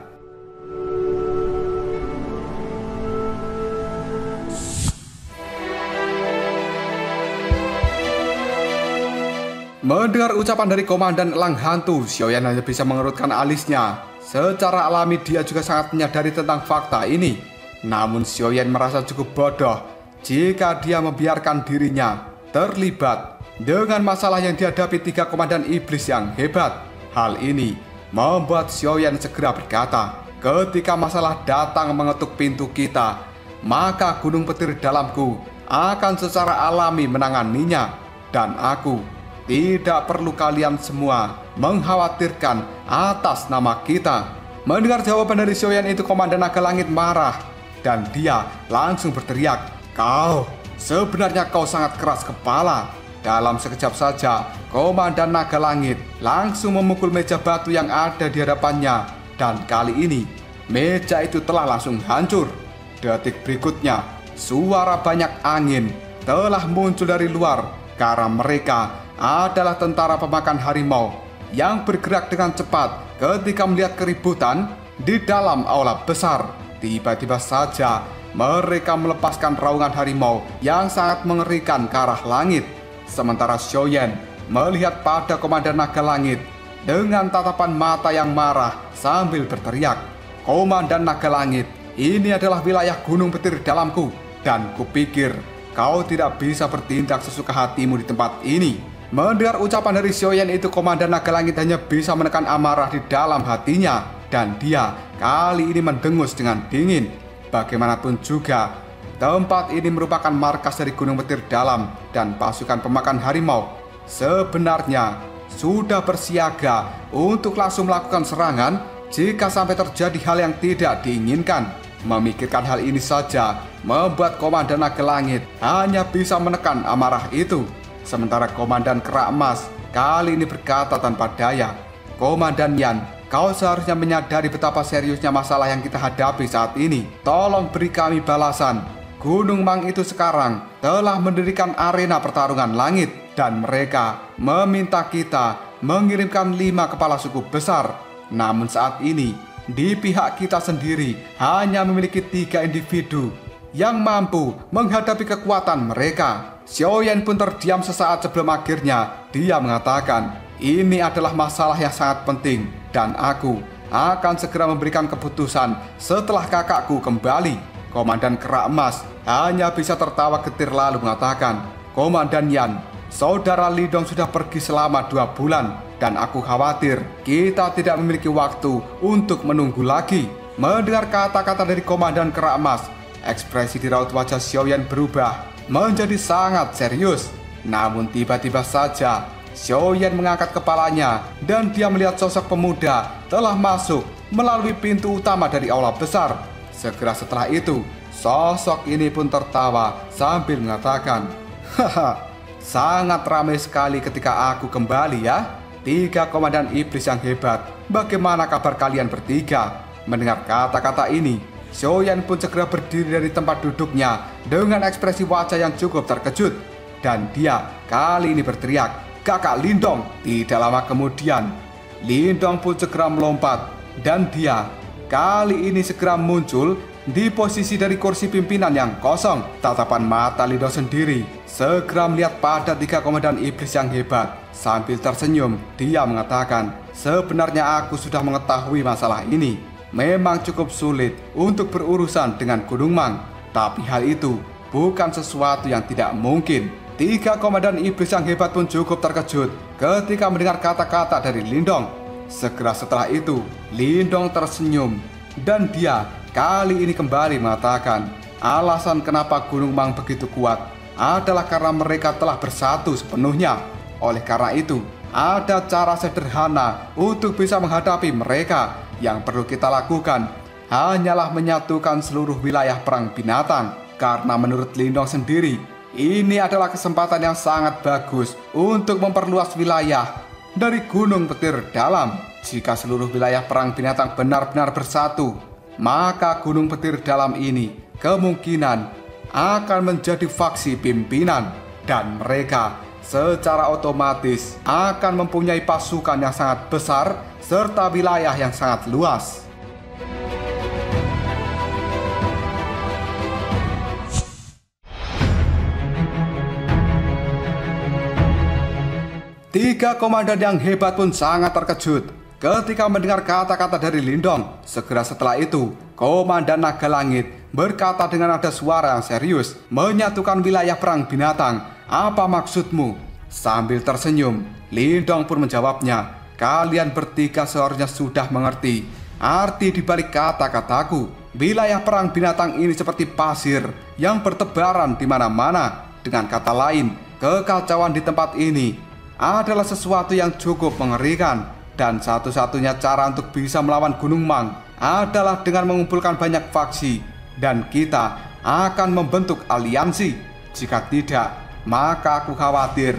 Mendengar ucapan dari Komandan Elang Hantu, Xiaoyan hanya bisa mengerutkan alisnya. Secara alami dia juga sangat menyadari tentang fakta ini. Namun Xiaoyan merasa cukup bodoh jika dia membiarkan dirinya terlibat dengan masalah yang dihadapi 3 komandan iblis yang hebat. Hal ini membuat Xiaoyan segera berkata, ketika masalah datang mengetuk pintu kita, maka gunung petir dalamku akan secara alami menanganinya. Dan aku tidak perlu kalian semua mengkhawatirkan atas nama kita. Mendengar jawaban dari Xiaoyan itu, Komandan Naga Langit marah. Dan dia langsung berteriak, sebenarnya kau sangat keras kepala. Dalam sekejap saja, Komandan Naga Langit langsung memukul meja batu yang ada di hadapannya. Dan kali ini, meja itu telah langsung hancur. Detik berikutnya, suara banyak angin telah muncul dari luar karena mereka adalah tentara pemakan harimau yang bergerak dengan cepat ketika melihat keributan di dalam aula besar. Tiba-tiba saja, mereka melepaskan raungan harimau yang sangat mengerikan ke arah langit. Sementara Xiaoyan melihat pada Komandan Naga Langit dengan tatapan mata yang marah sambil berteriak, Komandan Naga Langit, ini adalah wilayah gunung petir dalamku, dan kupikir kau tidak bisa bertindak sesuka hatimu di tempat ini. Mendengar ucapan dari Xiaoyan itu, Komandan Naga Langit hanya bisa menekan amarah di dalam hatinya, dan dia kali ini mendengus dengan dingin. Bagaimanapun juga, tempat ini merupakan markas dari Gunung Petir Dalam dan pasukan pemakan harimau sebenarnya sudah bersiaga untuk langsung melakukan serangan jika sampai terjadi hal yang tidak diinginkan. Memikirkan hal ini saja membuat Komandan Naga Langit hanya bisa menekan amarah itu. Sementara Komandan Kera Emas kali ini berkata tanpa daya, Komandan Yan, kau seharusnya menyadari betapa seriusnya masalah yang kita hadapi saat ini. Tolong beri kami balasan. Gunung Mang itu sekarang telah mendirikan arena pertarungan langit, dan mereka meminta kita mengirimkan 5 kepala suku besar. Namun saat ini, di pihak kita sendiri hanya memiliki 3 individu yang mampu menghadapi kekuatan mereka. Xiaoyan pun terdiam sesaat sebelum akhirnya dia mengatakan, ini adalah masalah yang sangat penting dan aku akan segera memberikan keputusan setelah kakakku kembali. Komandan Kera Emas hanya bisa tertawa getir lalu mengatakan, Komandan Yan, saudara Lindong sudah pergi selama 2 bulan dan aku khawatir kita tidak memiliki waktu untuk menunggu lagi. Mendengar kata-kata dari Komandan Kera Emas, ekspresi di raut wajah Xiaoyan berubah menjadi sangat serius. Namun tiba-tiba saja Xiaoyan mengangkat kepalanya dan dia melihat sosok pemuda telah masuk melalui pintu utama dari aula besar. Segera setelah itu, sosok ini pun tertawa sambil mengatakan, sangat ramai sekali ketika aku kembali ya. 3 komandan iblis yang hebat, bagaimana kabar kalian bertiga? Mendengar kata-kata ini, Xiaoyan pun segera berdiri dari tempat duduknya dengan ekspresi wajah yang cukup terkejut. Dan dia kali ini berteriak, Kakak Lindong. Tidak lama kemudian, Lindong pun segera melompat dan dia kali ini segera muncul di posisi dari kursi pimpinan yang kosong. Tatapan mata Lindong sendiri segera melihat pada 3 komandan iblis yang hebat. Sambil tersenyum, dia mengatakan, sebenarnya aku sudah mengetahui masalah ini. Memang cukup sulit untuk berurusan dengan Gunung Mang, tapi hal itu bukan sesuatu yang tidak mungkin. 3 komandan iblis yang hebat pun cukup terkejut ketika mendengar kata-kata dari Lindong. Segera setelah itu, Lindong tersenyum dan dia kali ini kembali mengatakan alasan kenapa Gunung Mang begitu kuat adalah karena mereka telah bersatu sepenuhnya. Oleh karena itu, ada cara sederhana untuk bisa menghadapi mereka. Yang perlu kita lakukan hanyalah menyatukan seluruh wilayah perang binatang. Karena menurut Lindong sendiri, ini adalah kesempatan yang sangat bagus untuk memperluas wilayah dari Gunung Petir Dalam. Jika seluruh wilayah perang binatang benar-benar bersatu, maka Gunung Petir Dalam ini kemungkinan akan menjadi faksi pimpinan, dan mereka secara otomatis akan mempunyai pasukan yang sangat besar serta wilayah yang sangat luas. Tiga komandan yang hebat pun sangat terkejut ketika mendengar kata-kata dari Lindong. Segera setelah itu, Komandan Naga Langit berkata dengan nada suara yang serius, "Menyatukan wilayah perang binatang, apa maksudmu?" Sambil tersenyum, Lindong pun menjawabnya, "Kalian bertiga seharusnya sudah mengerti arti dibalik kata-kataku. Wilayah perang binatang ini seperti pasir yang bertebaran di mana-mana. Dengan kata lain, kekacauan di tempat ini adalah sesuatu yang cukup mengerikan, dan satu-satunya cara untuk bisa melawan Gunung Mang adalah dengan mengumpulkan banyak faksi, dan kita akan membentuk aliansi. Jika tidak, maka aku khawatir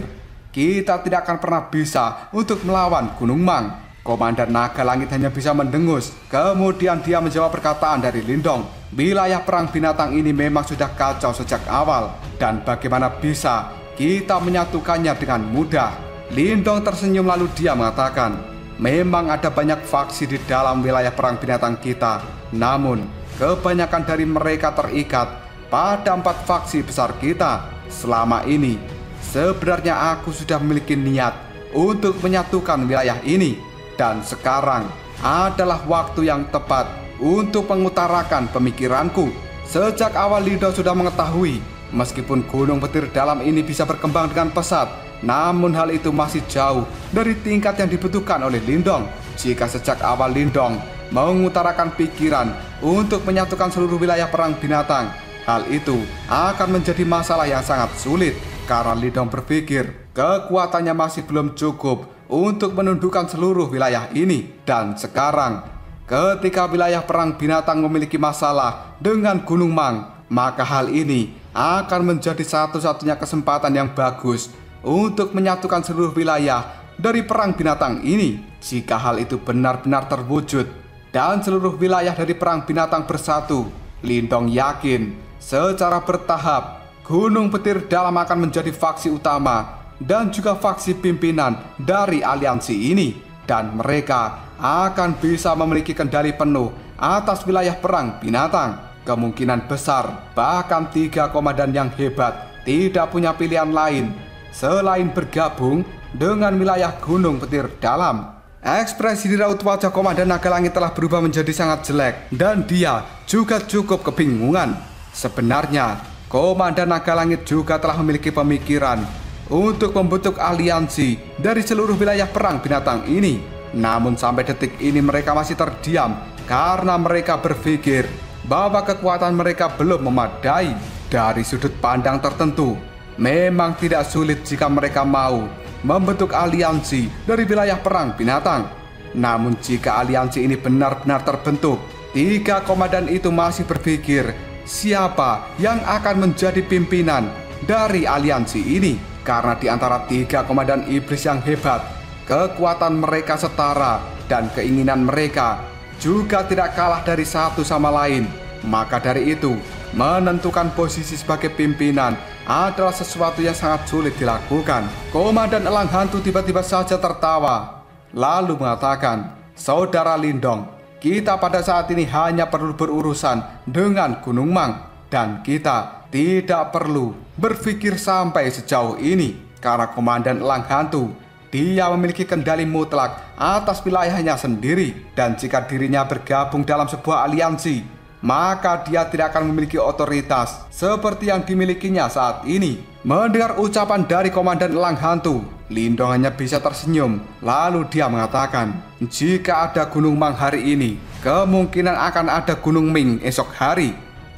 kita tidak akan pernah bisa untuk melawan Gunung Mang." Komandan Naga Langit hanya bisa mendengus. Kemudian dia menjawab perkataan dari Lindong. Wilayah perang binatang ini memang sudah kacau sejak awal, dan bagaimana bisa kita menyatukannya dengan mudah? Lindong tersenyum lalu dia mengatakan, "Memang ada banyak faksi di dalam wilayah perang binatang kita, namun kebanyakan dari mereka terikat pada 4 faksi besar kita. Selama ini, sebenarnya aku sudah memiliki niat untuk menyatukan wilayah ini, dan sekarang adalah waktu yang tepat untuk mengutarakan pemikiranku." Sejak awal Lindong sudah mengetahui, meskipun Gunung Petir Dalam ini bisa berkembang dengan pesat, namun hal itu masih jauh dari tingkat yang dibutuhkan oleh Lindong. Jika sejak awal Lindong mengutarakan pikiran untuk menyatukan seluruh wilayah perang binatang, hal itu akan menjadi masalah yang sangat sulit, karena Lindong berpikir kekuatannya masih belum cukup untuk menundukkan seluruh wilayah ini. Dan sekarang, ketika wilayah perang binatang memiliki masalah dengan Gunung Mang, maka hal ini akan menjadi satu-satunya kesempatan yang bagus untuk menyatukan seluruh wilayah dari perang binatang ini. Jika hal itu benar-benar terwujud dan seluruh wilayah dari perang binatang bersatu, Lindong yakin secara bertahap Gunung Petir Dalam akan menjadi faksi utama dan juga faksi pimpinan dari aliansi ini, dan mereka akan bisa memiliki kendali penuh atas wilayah perang binatang. Kemungkinan besar bahkan 3 komandan yang hebat tidak punya pilihan lain selain bergabung dengan wilayah Gunung Petir Dalam. Ekspresi di raut wajah Komandan Naga Langit telah berubah menjadi sangat jelek, dan dia juga cukup kebingungan. Sebenarnya, Komandan Naga Langit juga telah memiliki pemikiran untuk membentuk aliansi dari seluruh wilayah perang binatang ini. Namun sampai detik ini mereka masih terdiam karena mereka berpikir bahwa kekuatan mereka belum memadai. Dari sudut pandang tertentu, memang tidak sulit jika mereka mau membentuk aliansi dari wilayah perang binatang. Namun jika aliansi ini benar-benar terbentuk, 3 komandan itu masih berpikir siapa yang akan menjadi pimpinan dari aliansi ini. Karena di antara 3 komandan iblis yang hebat, kekuatan mereka setara dan keinginan mereka juga tidak kalah dari satu sama lain. Maka dari itu, menentukan posisi sebagai pimpinan adalah sesuatu yang sangat sulit dilakukan. Komandan Elang Hantu tiba-tiba saja tertawa, lalu mengatakan, "Saudara Lindong, kita pada saat ini hanya perlu berurusan dengan Gunung Mang, dan kita tidak perlu berpikir sampai sejauh ini, karena Komandan Elang Hantu, dia memiliki kendali mutlak atas wilayahnya sendiri, dan jika dirinya bergabung dalam sebuah aliansi, maka dia tidak akan memiliki otoritas seperti yang dimilikinya saat ini." Mendengar ucapan dari Komandan Elang Hantu, Lindong hanya bisa tersenyum. Lalu dia mengatakan, "Jika ada Gunung Mang hari ini, kemungkinan akan ada Gunung Ming esok hari.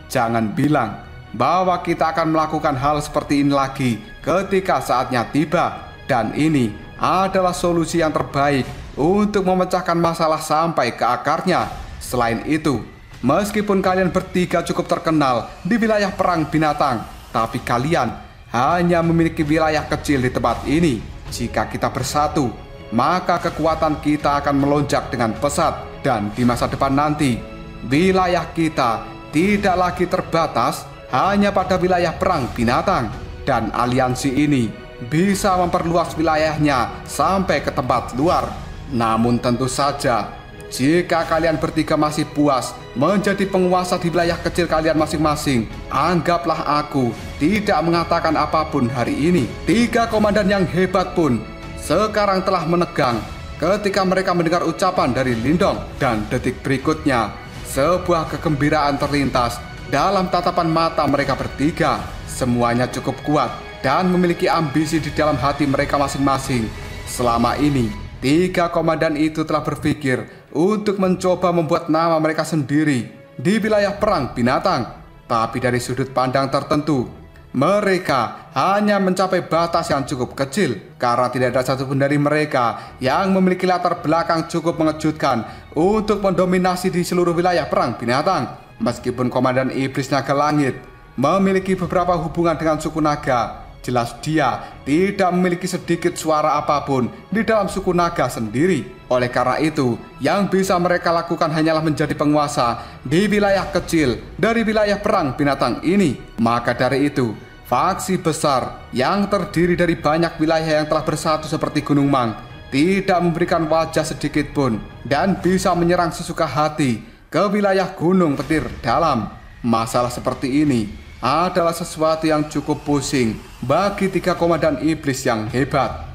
Jangan bilang bahwa kita akan melakukan hal seperti ini lagi ketika saatnya tiba. Dan ini adalah solusi yang terbaik untuk memecahkan masalah sampai ke akarnya. Selain itu, meskipun kalian bertiga cukup terkenal di wilayah perang binatang, tapi kalian hanya memiliki wilayah kecil di tempat ini. Jika kita bersatu, maka kekuatan kita akan melonjak dengan pesat. Dan di masa depan nanti, wilayah kita tidak lagi terbatas hanya pada wilayah perang binatang. Dan aliansi ini bisa memperluas wilayahnya sampai ke tempat luar. Namun tentu saja, jika kalian bertiga masih puas menjadi penguasa di wilayah kecil kalian masing-masing, anggaplah aku tidak mengatakan apapun hari ini. 3 komandan yang hebat pun sekarang telah menegang ketika mereka mendengar ucapan dari Lindong. Dan detik berikutnya, sebuah kegembiraan terlintas dalam tatapan mata mereka bertiga. Semuanya cukup kuat dan memiliki ambisi di dalam hati mereka masing-masing. Selama ini, 3 komandan itu telah berpikir untuk mencoba membuat nama mereka sendiri di wilayah perang binatang. Tapi dari sudut pandang tertentu, mereka hanya mencapai batas yang cukup kecil karena tidak ada satupun dari mereka yang memiliki latar belakang cukup mengejutkan untuk mendominasi di seluruh wilayah perang binatang. Meskipun Komandan Iblis Naga Langit memiliki beberapa hubungan dengan suku naga, jelas dia tidak memiliki sedikit suara apapun di dalam suku naga sendiri. Oleh karena itu, yang bisa mereka lakukan hanyalah menjadi penguasa di wilayah kecil dari wilayah perang binatang ini. Maka dari itu, faksi besar yang terdiri dari banyak wilayah yang telah bersatu seperti Gunung Mang tidak memberikan wajah sedikit pun dan bisa menyerang sesuka hati ke wilayah Gunung Petir Dalam. Masalah seperti ini adalah sesuatu yang cukup pusing bagi 3 komandan iblis yang hebat.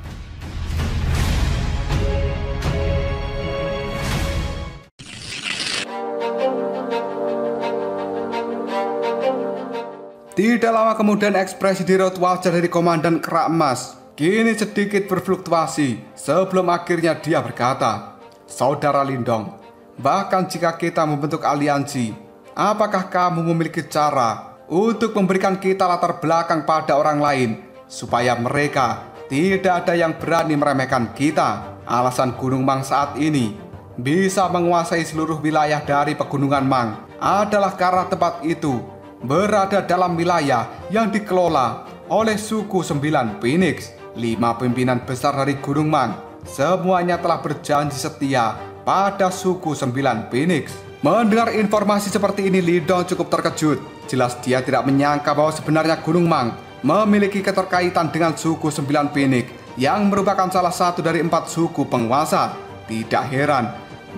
Tidak lama kemudian ekspresi di raut wajah dari Komandan Kera Emas kini sedikit berfluktuasi sebelum akhirnya dia berkata, "Saudara Lindong, bahkan jika kita membentuk aliansi, apakah kamu memiliki cara untuk memberikan kita latar belakang pada orang lain supaya mereka tidak ada yang berani meremehkan kita?" Alasan Gunung Mang saat ini bisa menguasai seluruh wilayah dari Pegunungan Mang adalah karena tempat itu berada dalam wilayah yang dikelola oleh suku 9 Phoenix. 5 pimpinan besar dari Gunung Mang semuanya telah berjanji setia pada suku 9 Phoenix. Mendengar informasi seperti ini, Lindong cukup terkejut. Jelas dia tidak menyangka bahwa sebenarnya Gunung Mang memiliki keterkaitan dengan suku 9 Phoenix yang merupakan salah satu dari 4 suku penguasa. Tidak heran,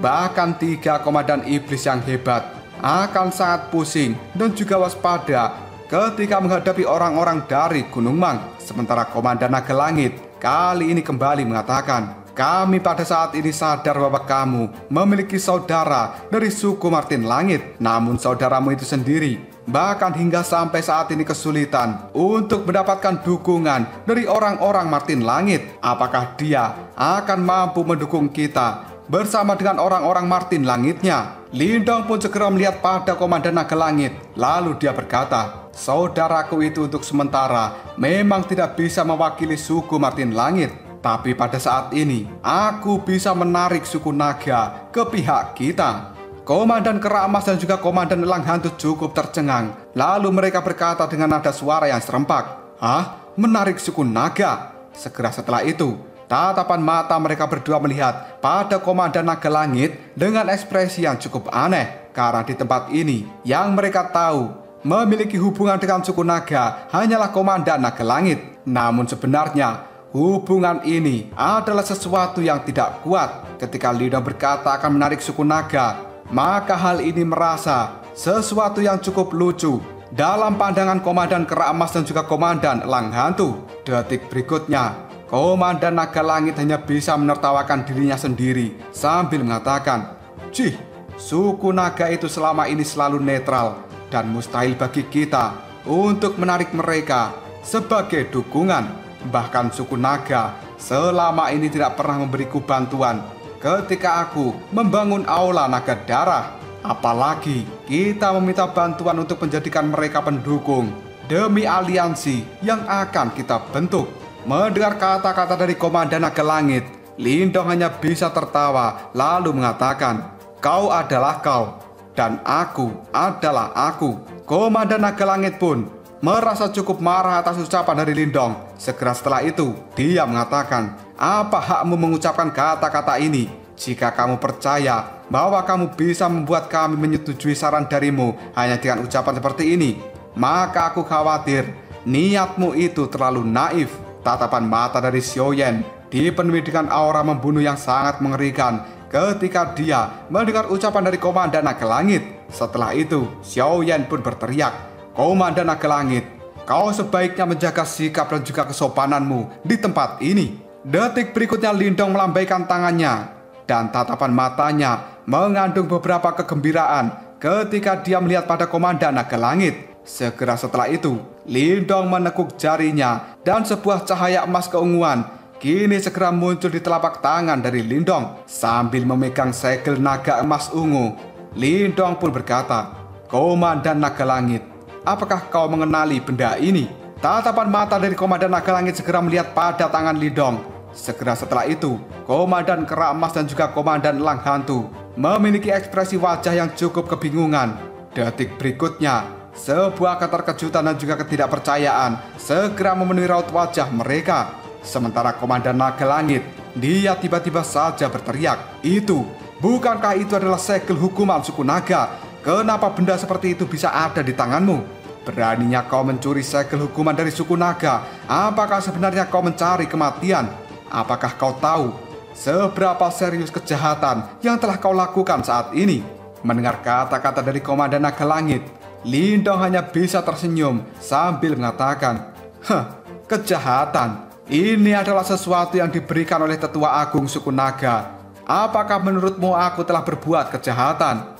bahkan 3 komandan iblis yang hebat akan sangat pusing dan juga waspada ketika menghadapi orang-orang dari Gunung Mang. Sementara Komandan Naga Langit kali ini kembali mengatakan, "Kami pada saat ini sadar bahwa kamu memiliki saudara dari suku Martin Langit. Namun saudaramu itu sendiri bahkan hingga sampai saat ini kesulitan untuk mendapatkan dukungan dari orang-orang Martin Langit. Apakah dia akan mampu mendukung kita bersama dengan orang-orang Martin Langitnya?" Lindong pun segera melihat pada Komandan Naga Langit. Lalu dia berkata, "Saudaraku itu untuk sementara memang tidak bisa mewakili suku Martin Langit. Tapi pada saat ini, aku bisa menarik suku naga ke pihak kita." Komandan Kera Emas dan juga Komandan Elang Hantu cukup tercengang. Lalu mereka berkata dengan nada suara yang serempak, "Hah? Menarik suku naga?" Segera setelah itu, tatapan mata mereka berdua melihat pada Komandan Naga Langit dengan ekspresi yang cukup aneh. Karena di tempat ini, yang mereka tahu memiliki hubungan dengan suku naga hanyalah Komandan Naga Langit. Namun sebenarnya, hubungan ini adalah sesuatu yang tidak kuat. Ketika Lindong berkata akan menarik suku naga, maka hal ini merasa sesuatu yang cukup lucu dalam pandangan Komandan Kera Emas dan juga Komandan Elang Hantu. Detik berikutnya, Komandan Naga Langit hanya bisa menertawakan dirinya sendiri sambil mengatakan, "Cih, suku naga itu selama ini selalu netral dan mustahil bagi kita untuk menarik mereka sebagai dukungan. Bahkan suku naga selama ini tidak pernah memberiku bantuan ketika aku membangun aula naga darah. Apalagi kita meminta bantuan untuk menjadikan mereka pendukung demi aliansi yang akan kita bentuk. Mendengar kata-kata dari Komandan Naga Langit, Lindong hanya bisa tertawa lalu mengatakan, "Kau adalah kau dan aku adalah aku." Komandan Naga Langit pun merasa cukup marah atas ucapan dari Lindong. Segera setelah itu dia mengatakan, "Apa hakmu mengucapkan kata-kata ini? Jika kamu percaya bahwa kamu bisa membuat kami menyetujui saran darimu hanya dengan ucapan seperti ini, maka aku khawatir niatmu itu terlalu naif." Tatapan mata dari Xiaoyan dipenuhi dengan aura membunuh yang sangat mengerikan ketika dia mendengar ucapan dari Komandan Naga Langit. Setelah itu Xiaoyan pun berteriak, "Komandan Naga Langit, kau sebaiknya menjaga sikap dan juga kesopananmu di tempat ini." Detik berikutnya Lindong melambaikan tangannya dan tatapan matanya mengandung beberapa kegembiraan ketika dia melihat pada Komandan Naga Langit. Segera setelah itu, Lindong menekuk jarinya dan sebuah cahaya emas keunguan kini segera muncul di telapak tangan dari Lindong. Sambil memegang segel naga emas ungu, Lindong pun berkata, "Komandan Naga Langit, apakah kau mengenali benda ini?" Tatapan mata dari Komandan Naga Langit segera melihat pada tangan Lindong. Segera setelah itu, Komandan Kera Emas dan juga Komandan Elang Hantu memiliki ekspresi wajah yang cukup kebingungan. Detik berikutnya, sebuah keterkejutan dan juga ketidakpercayaan segera memenuhi raut wajah mereka. Sementara Komandan Naga Langit, dia tiba-tiba saja berteriak, bukankah itu adalah segel hukuman suku naga? Kenapa benda seperti itu bisa ada di tanganmu? Beraninya kau mencuri segel hukuman dari suku naga? Apakah sebenarnya kau mencari kematian? Apakah kau tahu seberapa serius kejahatan yang telah kau lakukan saat ini?" Mendengar kata-kata dari Komandan Naga Langit, Lindong hanya bisa tersenyum sambil mengatakan, "Kejahatan? Ini adalah sesuatu yang diberikan oleh Tetua Agung suku naga. Apakah menurutmu aku telah berbuat kejahatan?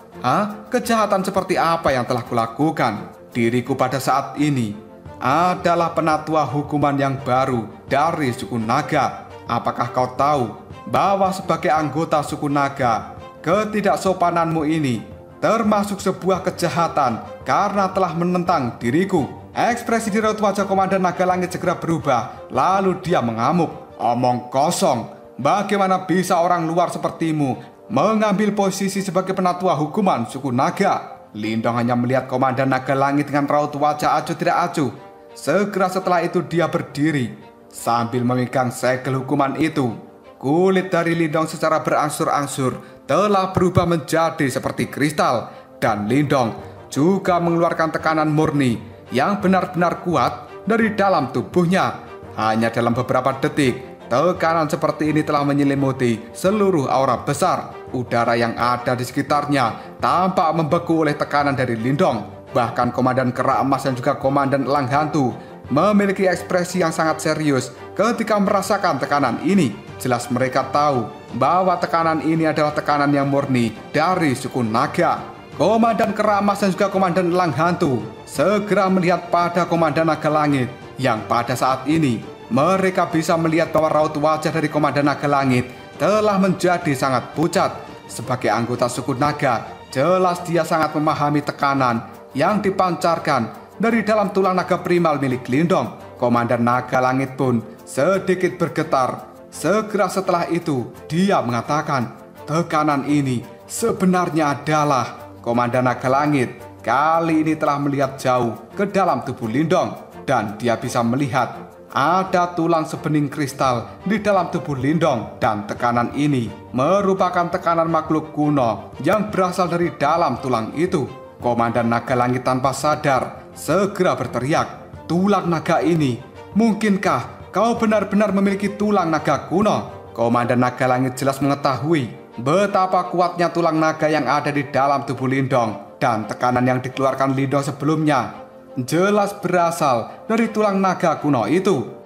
Kejahatan seperti apa yang telah kulakukan? Diriku pada saat ini adalah penatua hukuman yang baru dari suku naga. Apakah kau tahu bahwa sebagai anggota suku naga, ketidaksopananmu ini termasuk sebuah kejahatan karena telah menentang diriku?" Ekspresi di raut wajah Komandan Naga Langit segera berubah, lalu dia mengamuk, "Omong kosong, bagaimana bisa orang luar sepertimu mengambil posisi sebagai penatua hukuman suku naga?" Lindong hanya melihat Komandan Naga Langit dengan raut wajah acuh tidak acuh. Segera setelah itu dia berdiri sambil memegang segel hukuman itu. Kulit dari Lindong secara berangsur-angsur telah berubah menjadi seperti kristal, dan Lindong juga mengeluarkan tekanan murni yang benar-benar kuat dari dalam tubuhnya. Hanya dalam beberapa detik, tekanan seperti ini telah menyelimuti seluruh aura besar. Udara yang ada di sekitarnya tampak membeku oleh tekanan dari Lindong. Bahkan Komandan Kera Emas dan juga Komandan Elang Hantu memiliki ekspresi yang sangat serius ketika merasakan tekanan ini. Jelas mereka tahu bahwa tekanan ini adalah tekanan yang murni dari suku naga. Komandan Kera Emas dan juga Komandan Elang Hantu segera melihat pada Komandan Naga Langit, yang pada saat ini mereka bisa melihat bahwa raut wajah dari Komandan Naga Langit telah menjadi sangat pucat. Sebagai anggota suku naga, jelas dia sangat memahami tekanan yang dipancarkan dari dalam tulang naga primal milik Lindong. Komandan Naga Langit pun sedikit bergetar. Segera setelah itu dia mengatakan, "Tekanan ini sebenarnya adalah..." Komandan Naga Langit kali ini telah melihat jauh ke dalam tubuh Lindong, dan dia bisa melihat ada tulang sebening kristal di dalam tubuh Lindong, dan tekanan ini merupakan tekanan makhluk kuno yang berasal dari dalam tulang itu. Komandan Naga Langit tanpa sadar segera berteriak, "Tulang naga ini, mungkinkah kau benar-benar memiliki tulang naga kuno?" Komandan Naga Langit jelas mengetahui betapa kuatnya tulang naga yang ada di dalam tubuh Lindong, dan tekanan yang dikeluarkan Lindong sebelumnya jelas berasal dari tulang naga kuno itu.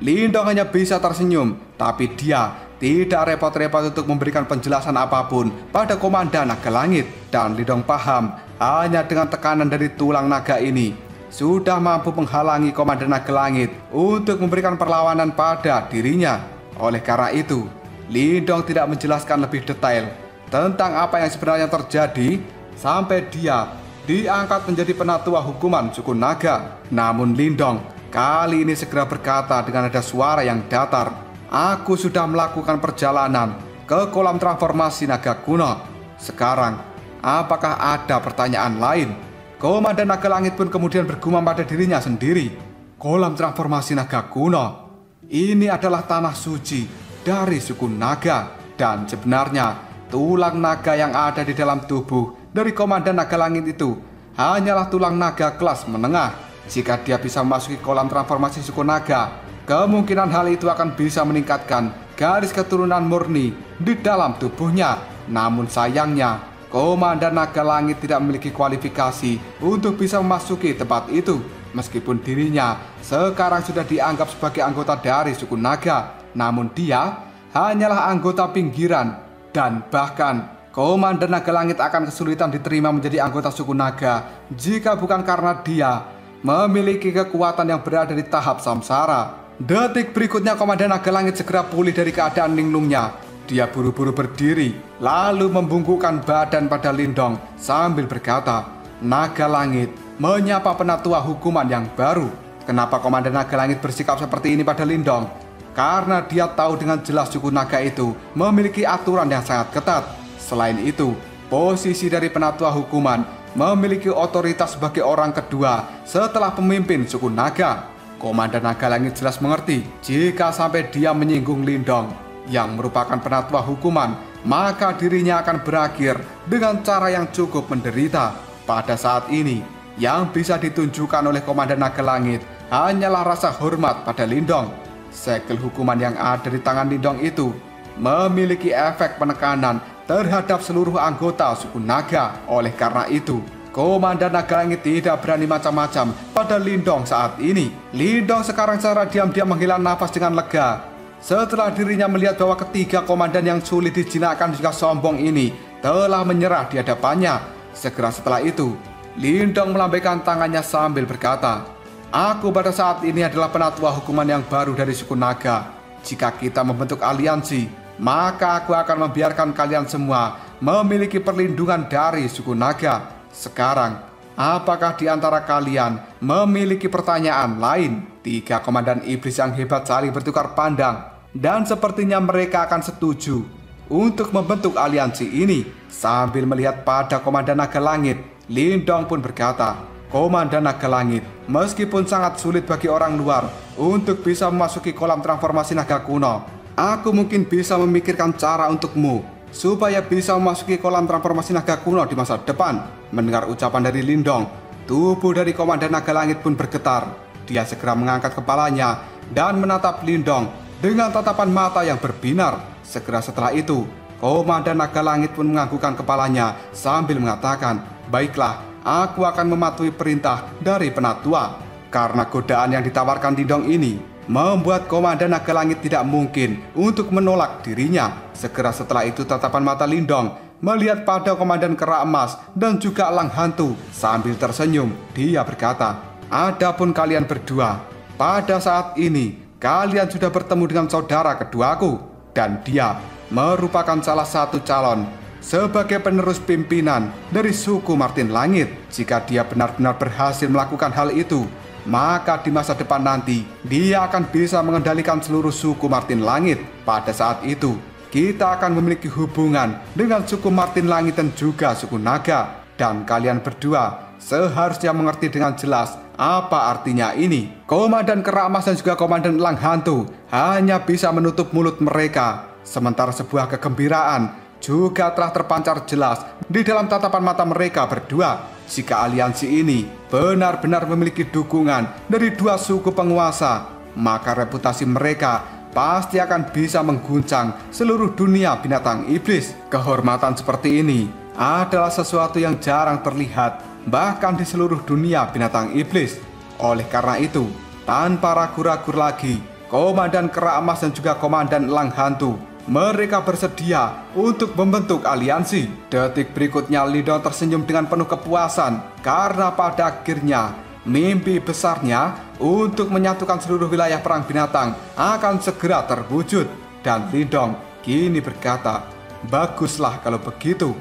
Lindong hanya bisa tersenyum, tapi dia tidak repot-repot untuk memberikan penjelasan apapun pada Komandan Naga Langit. Dan Lindong paham hanya dengan tekanan dari tulang naga ini sudah mampu menghalangi Komandan Naga Langit untuk memberikan perlawanan pada dirinya. Oleh karena itu, Lindong tidak menjelaskan lebih detail tentang apa yang sebenarnya terjadi sampai dia diangkat menjadi penatua hukuman suku naga. Namun Lindong kali ini segera berkata dengan nada suara yang datar, "Aku sudah melakukan perjalanan ke kolam transformasi naga kuno. Sekarang, apakah ada pertanyaan lain?" Komandan Naga Langit pun kemudian bergumam pada dirinya sendiri. Kolam transformasi naga kuno. Ini adalah tanah suci dari suku naga. Dan sebenarnya tulang naga yang ada di dalam tubuh dari Komandan Naga Langit itu hanyalah tulang naga kelas menengah. Jika dia bisa memasuki kolam transformasi suku naga, kemungkinan hal itu akan bisa meningkatkan garis keturunan murni di dalam tubuhnya. Namun sayangnya, Komandan Naga Langit tidak memiliki kualifikasi untuk bisa memasuki tempat itu. Meskipun dirinya sekarang sudah dianggap sebagai anggota dari suku naga, namun dia hanyalah anggota pinggiran. Dan bahkan Komandan Naga Langit akan kesulitan diterima menjadi anggota suku naga jika bukan karena dia memiliki kekuatan yang berada di tahap samsara. Detik berikutnya Komandan Naga Langit segera pulih dari keadaan linglungnya. Dia buru-buru berdiri, lalu membungkukkan badan pada Lindong sambil berkata, "Naga Langit menyapa penatua hukuman yang baru." Kenapa Komandan Naga Langit bersikap seperti ini pada Lindong? Karena dia tahu dengan jelas suku naga itu memiliki aturan yang sangat ketat. Selain itu, posisi dari penatua hukuman memiliki otoritas sebagai orang kedua setelah pemimpin suku naga. Komandan Naga Langit jelas mengerti jika sampai dia menyinggung Lindong yang merupakan penatua hukuman, maka dirinya akan berakhir dengan cara yang cukup menderita. Pada saat ini, yang bisa ditunjukkan oleh Komandan Naga Langit hanyalah rasa hormat pada Lindong. Segel hukuman yang ada di tangan Lindong itu memiliki efek penekanan terhadap seluruh anggota suku naga. Oleh karena itu, Komandan Naga Langit tidak berani macam-macam pada Lindong saat ini. Lindong sekarang secara diam-diam menghela nafas dengan lega setelah dirinya melihat bahwa ketiga komandan yang sulit dijinakkan juga sombong ini telah menyerah di hadapannya. Segera setelah itu, Lindong melambaikan tangannya sambil berkata, "Aku pada saat ini adalah penatua hukuman yang baru dari suku naga. Jika kita membentuk aliansi, maka aku akan membiarkan kalian semua memiliki perlindungan dari suku naga. Sekarang, apakah di antara kalian memiliki pertanyaan lain?" Tiga komandan iblis yang hebat saling bertukar pandang, dan sepertinya mereka akan setuju untuk membentuk aliansi ini. Sambil melihat pada Komandan Naga Langit, Lindong pun berkata, "Komandan Naga Langit, meskipun sangat sulit bagi orang luar untuk bisa memasuki kolam transformasi naga kuno, aku mungkin bisa memikirkan cara untukmu supaya bisa memasuki kolam transformasi naga kuno di masa depan." Mendengar ucapan dari Lindong, tubuh dari Komandan Naga Langit pun bergetar. Dia segera mengangkat kepalanya dan menatap Lindong dengan tatapan mata yang berbinar. Segera setelah itu, Komandan Naga Langit pun menganggukkan kepalanya sambil mengatakan, "Baiklah, aku akan mematuhi perintah dari penatua." Karena godaan yang ditawarkan Lindong ini membuat Komandan Naga Langit tidak mungkin untuk menolak dirinya. Segera setelah itu tatapan mata Lindong melihat pada Komandan Kera Emas dan juga Elang Hantu. Sambil tersenyum, dia berkata, "Adapun kalian berdua, pada saat ini kalian sudah bertemu dengan saudara keduaku, dan dia merupakan salah satu calon sebagai penerus pimpinan dari suku Martin Langit. Jika dia benar-benar berhasil melakukan hal itu, maka di masa depan nanti dia akan bisa mengendalikan seluruh suku Martin Langit. Pada saat itu, kita akan memiliki hubungan dengan suku Martin Langit dan juga suku naga. Dan kalian berdua seharusnya mengerti dengan jelas apa artinya ini." Komandan Kera Emas dan juga Komandan Elang Hantu hanya bisa menutup mulut mereka, sementara sebuah kegembiraan juga telah terpancar jelas di dalam tatapan mata mereka berdua. Jika aliansi ini benar-benar memiliki dukungan dari dua suku penguasa, maka reputasi mereka pasti akan bisa mengguncang seluruh dunia binatang iblis. Kehormatan seperti ini adalah sesuatu yang jarang terlihat bahkan di seluruh dunia binatang iblis. Oleh karena itu, tanpa ragu-ragu lagi, Komandan Kera Emas dan juga Komandan Elang Hantu mereka bersedia untuk membentuk aliansi. Detik berikutnya Lindong tersenyum dengan penuh kepuasan karena pada akhirnya mimpi besarnya untuk menyatukan seluruh wilayah perang binatang akan segera terwujud. Dan Lindong kini berkata, "Baguslah kalau begitu."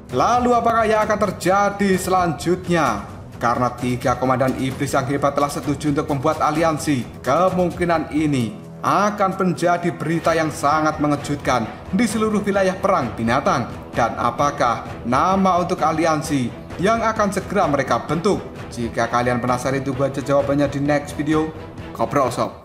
Lalu apakah yang akan terjadi selanjutnya? Karena 3 komandan iblis yang hebat telah setuju untuk membuat aliansi, kemungkinan ini akan menjadi berita yang sangat mengejutkan di seluruh wilayah perang binatang. Dan apakah nama untuk aliansi yang akan segera mereka bentuk? Jika kalian penasaran, tunggu aja jawabannya di next video. Ngobrol sob.